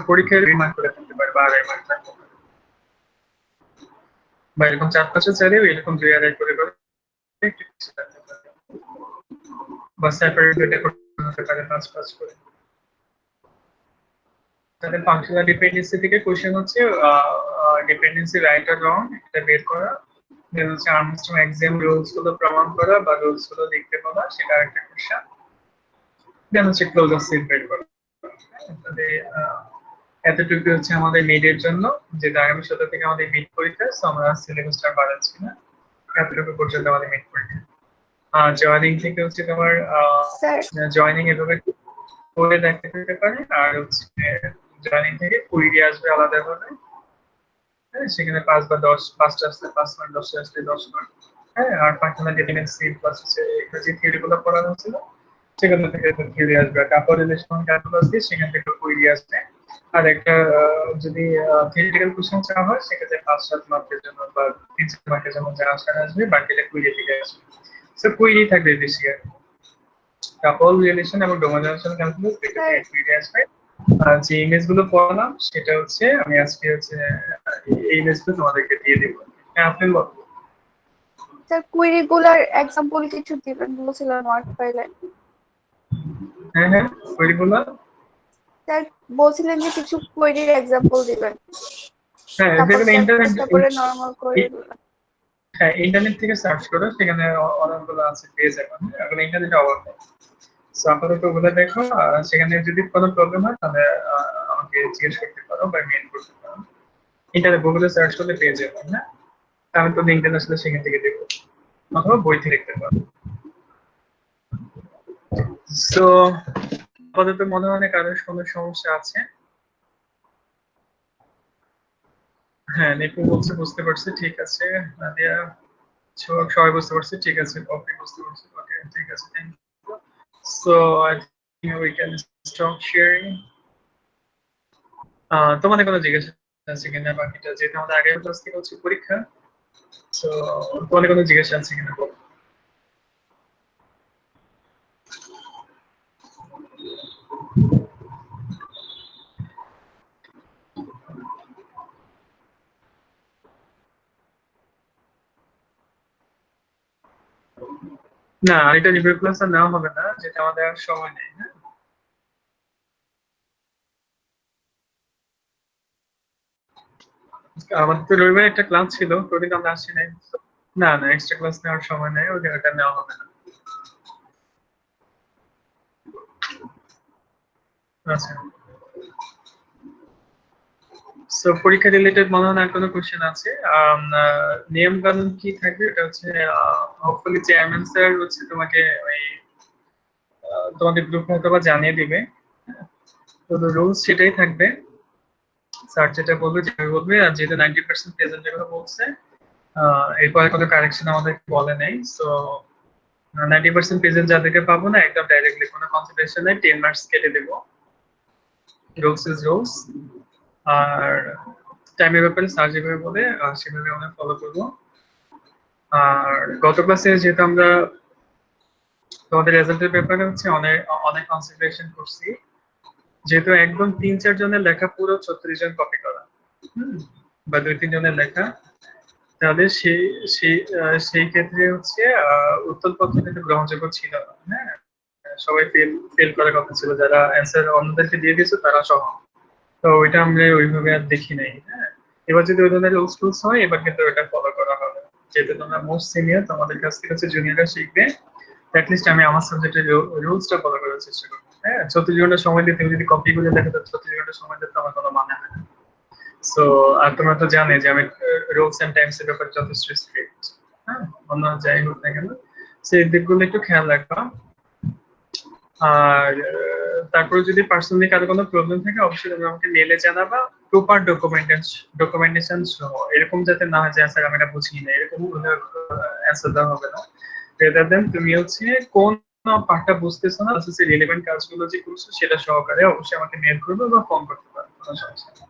পরীক্ষায় রিমার্ক করে ফেলতে পারে বা রিমার্ক থাকতে পারে, বা এরকম 4-5 চাইলেও এরকম 2 আড়াই করে করে একটু কিছু থাকতে পারে, বা সেপারেট এটা করতে পারে 5 করে। তাহলে ফাংশনাল ডিপেন্ডেন্সি থেকে কোশ্চেন হচ্ছে ডিপেন্ডেন্সি রাইট আর রং এটা বের করা, দেন হচ্ছে আর্মস্ট্রং এক্সাম রুলস গুলো প্রমাণ করা বা রুলস গুলো লিখতে বলা, সেটা একটা কোশ্চেন। দেন হচ্ছে ক্লোজার সেট বের করা। তাহলে এতটুকু হচ্ছে আমাদের মিডের জন্য, যেটা আগামী সপ্তাহ থেকে আমাদের মিড পরীক্ষা, সো আমরা সিলেবাসটা বাড়াচ্ছি না, এতটুকু পর্যন্ত আমাদের মিড পরীক্ষা। জয়েনিং থেকে হচ্ছে তোমার স্যার জয়েনিং এভাবে করে দেখতে পারে, আর হচ্ছে জয়েনিং থেকে কুইরি আসবে আলাদাভাবে, হ্যাঁ সেখানে 5 বা 10, 5টা আসলে 5 মার্ক, 10টা আসলে 10 মার্ক, হ্যাঁ। আর ফাংশনাল ডিপেন্ডেন্সি প্লাস হচ্ছে যে থিওরিগুলো পড়ানো হচ্ছিল সেখান থেকে থিওরি আসবে, আর কাপড় রিলেশন ক্যালকুলাস দিয়ে সেখান থেকে কুইরি আসবে। আর একটা যদি থিওরিটিক্যাল কোশ্চেন চাওয়া হয় সেক্ষেত্রে 5-7 মার্কের জন্য বা 3-4 মার্কের জন্য যা আনসার আসবে বাকিটা কুইরি থেকে আসবে। সো কুইরি থাকবে বেশি, আর কাপল রিলেশন এবং ডোমোজেনেশন ক্যালকুলাস থেকে কুইরি আসবে। আর যে ইমেজ গুলো পড়ালাম সেটা হচ্ছে আমি আজকে হচ্ছে এই ইমেজগুলো তোমাদেরকে দিয়ে দেবো। হ্যাঁ আপনি বলুন। স্যার কুইরি গুলার এক্সাম্পল কিছু দিবেন বলছিলেন ওয়ার্ড ফাইলে। হ্যাঁ হ্যাঁ কুইরি গুলো, স্যার বলছিলেন যে কিছু কোয়েরির এক্সাম্পল দিবেন, হ্যাঁ তারপর যেগুলো ইন্টারনেট, তারপরে নরমাল কোয়েরি। হ্যাঁ ইন্টারনেট থেকে সার্চ করো, সেখানে অনেকগুলো আছে পেয়ে যাবেন, এখন ইন্টারনেটে অভাব নেই। সো আপাতত ওগুলো দেখো, সেখানে যদি কোনো প্রবলেম হয় তাহলে আমাকে জিজ্ঞেস করতে পারো বা মেইল করতে পারো, ইন্টারনেট গুগলে সার্চ করলে পেয়ে যাবেন। হ্যাঁ আমি তো লিঙ্কটা আসলে সেখান থেকে দেখবো অথবা বই থেকে দেখতে পারো। সো আপাতত মনে হয় না কারোর কোনো সমস্যা আছে। হ্যাঁ নিপু বলছে বুঝতে পারছি, ঠিক আছে। নাদিয়া সবাই বুঝতে পারছি, ঠিক আছে। ওকে বুঝতে পারছি, ওকে ঠিক আছে, thank you. So I think we can stop sharing. তোমাদের কোনো জিজ্ঞাসা আছে কিনা বাকিটা, যেহেতু আমাদের আগের ক্লাস থেকে হচ্ছে পরীক্ষা, সো তোমাদের কোনো জিজ্ঞাসা আছে কিনা বলো। না এটা রিভিউ ক্লাস আর নেওয়া হবে না, যেটা আমাদের আর সময় নেই। হ্যাঁ আমাদের তো রবিবার একটা ক্লাস ছিল, ওটা আমরা আসি নাই। না না এক্সট্রা ক্লাস নেওয়ার সময় নেই, ওটা নেওয়া হবে না। আচ্ছা সো পরীক্ষা রিলেটেড মনে হয় আর কোনো কোশ্চেন আছে? নিয়ম কানুন কি থাকবে এটা হচ্ছে হোপফুলি চেয়ারম্যান স্যার হচ্ছে তোমাকে ওই তোমাদের গ্রুপে হয়তো বা জানিয়ে দিবে। তো রুলস সেটাই থাকবে, স্যার যেটা বলবে যেটা বলবে, আর যেটা 90% প্রেজেন্টের কথা বলছে, এরপরে কোনো কারেকশন আমাদের বলে নেই। সো 90% প্রেজেন্ট যাদেরকে পাবো না একদম ডাইরেক্টলি কোনো কনসিডারেশন নেই, 10 মার্কস কেটে দেবো। Rules is rules. আর টাইমের ব্যাপারে স্যার যেভাবে বলে সেভাবে আমরা ফলো করবো। আর গত ক্লাসে যেহেতু আমরা তোমাদের রেজাল্টের ব্যাপারে হচ্ছে অনেক অনেক কনসিডারেশন করছি, যেহেতু একদম 3-4 জনের লেখা পুরো 36 জন কপি করা, বা 2-3 জনের লেখা, তাহলে সেই সেই সেই ক্ষেত্রে হচ্ছে উত্তরপত্র কিন্তু গ্রহণযোগ্য ছিল না। হ্যাঁ সবাই ফেল করার কথা ছিল, যারা অ্যান্সার অন্যদেরকে দিয়ে দিয়েছে তারা সহ। তো ওইটা আমরা ওইভাবে আর দেখি নাই। হ্যাঁ এবার যদি ওই ধরনের রুলস টুলস হয় এবার কিন্তু ওটা ফলো করা হবে, যেহেতু তোমরা মোস্ট সিনিয়র, তোমাদের কাছ থেকে হচ্ছে জুনিয়ররা শিখবে। অ্যাটলিস্ট আমি আমার সাবজেক্টের রুলসটা ফলো করার চেষ্টা করবো। হ্যাঁ 36 ঘন্টা সময় দিয়ে তুমি যদি কপি করে দেখো তো 36 ঘন্টা সময় দিতে আমার কোনো মানে হয় না। সো আর তোমরা তো জানে যে আমি রুলস এন্ড টাইমস এর ব্যাপারে যথেষ্ট স্ট্রিক্ট। হ্যাঁ অন্য যাই হোক না কেন সেই দিকগুলো একটু খেয়াল রাখবা। আর তারপরে যদি পার্সোনালি কারো কোনো প্রবলেম থাকে অবশ্যই তুমি আমাকে মেলে জানাবা, প্রপার ডকুমেন্টেশন সহ, এরকম যাতে না হয় যে স্যার আমি এটা বুঝি না, এরকম অ্যান্সার দেওয়া হবে না। রেদার দেন তুমি হচ্ছে কোন পার্টটা বুঝতেছো না, রিলেভেন্ট কাজগুলো যে করছো সেটা সহকারে অবশ্যই আমাকে মেল করবে বা ফোন করতে পারবে, কোনো সমস্যা নেই।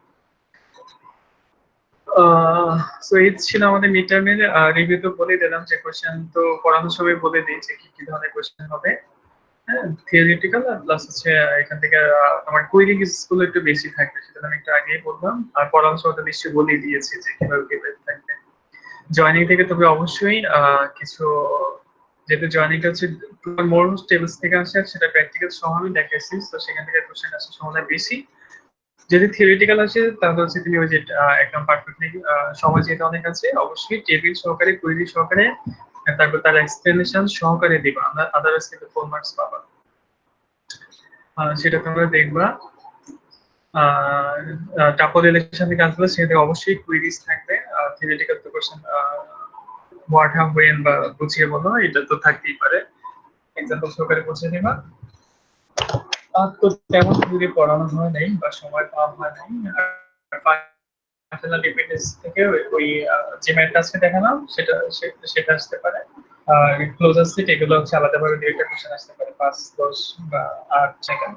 সো এই ছিল আমাদের মিড টার্মের রিভিউ। তো বলে দিলাম যে কোশ্চেন তো পড়ানোর সময় বলে দিই যে কি কি ধরনের কোশ্চেন হবে। হ্যাঁ থিওরিটিক্যাল আর প্লাস হচ্ছে এখান থেকে আমার কুইরিং স্কুল একটু বেশি থাকবে, সেটা আমি একটু আগেই বললাম। আর পড়ানোর সময় তো নিশ্চয়ই বলেই দিয়েছি যে কিভাবে কিভাবে থাকবে। জয়েনিং থেকে তবে অবশ্যই কিছু যেহেতু জয়েনিংটা হচ্ছে মোর টেবলস থেকে আসে আর সেটা প্র্যাকটিক্যাল সহ আমি দেখাইছি, তো সেখান থেকে কোশ্চেন আসার সম্ভাবনা বেশি। যদি থিওরিটিক্যাল আসে তাহলে হচ্ছে তুমি ওই যে একদম পারফেক্টলি সময় যেহেতু অনেক আছে, অবশ্যই টেবিল সহকারে কুইরি সহকারে তারপর তার এক্সপ্লেনেশন সহকারে দিবা, আদারওয়াইজ কিন্তু ফুল মার্কস পাবা। সেটা তোমরা দেখবা। টাপল ইলেকশন থেকে আসলে সেটা অবশ্যই কুইরিজ থাকবে। থিওরিটিক্যাল তো কোশ্চেন হোয়াট হ্যাভ ওয়েন বা বুঝিয়ে বলো, এটা তো থাকতেই পারে, এক্সাম্পল সহকারে বুঝিয়ে দিবা। আর তো তেমন থিওরি পড়ানো হয় নাই বা সময় পাওয়া হয় নাই। ফাংশনাল ডিপেন্ডেন্স থেকে ওই যে ম্যাথটা আজকে দেখালাম সেটা আসতে পারে। আর ক্লোজার সেট এগুলো হচ্ছে আলাদাভাবে দুই একটা কোশ্চেন আসতে পারে, 5, 10 বা 8 সেকেন্ড।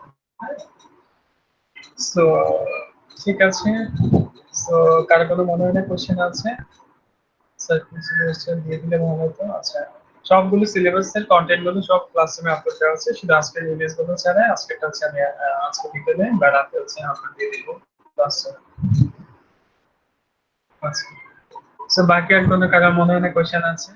সো ঠিক আছে। সো কার কোনো মনে হয় না কোশ্চেন আছে? স্যার কোশ্চেন দিয়ে দিলে ভালো হতো। আচ্ছা, সবগুলো সিলেবাসের কন্টেন্ট গুলো সব ক্লাসরুমে আপলোড করা আছে, শুধু আজকের রিলিজ গুলো ছাড়া আজকেরটা হচ্ছে আমি আজকে বিকেলে বা রাতে হচ্ছে আপলোড দিয়ে দিব ক্লাসে। আচ্ছা, সো বাকি আর কোনো কারো মনে হয় না কোশ্চেন আছে?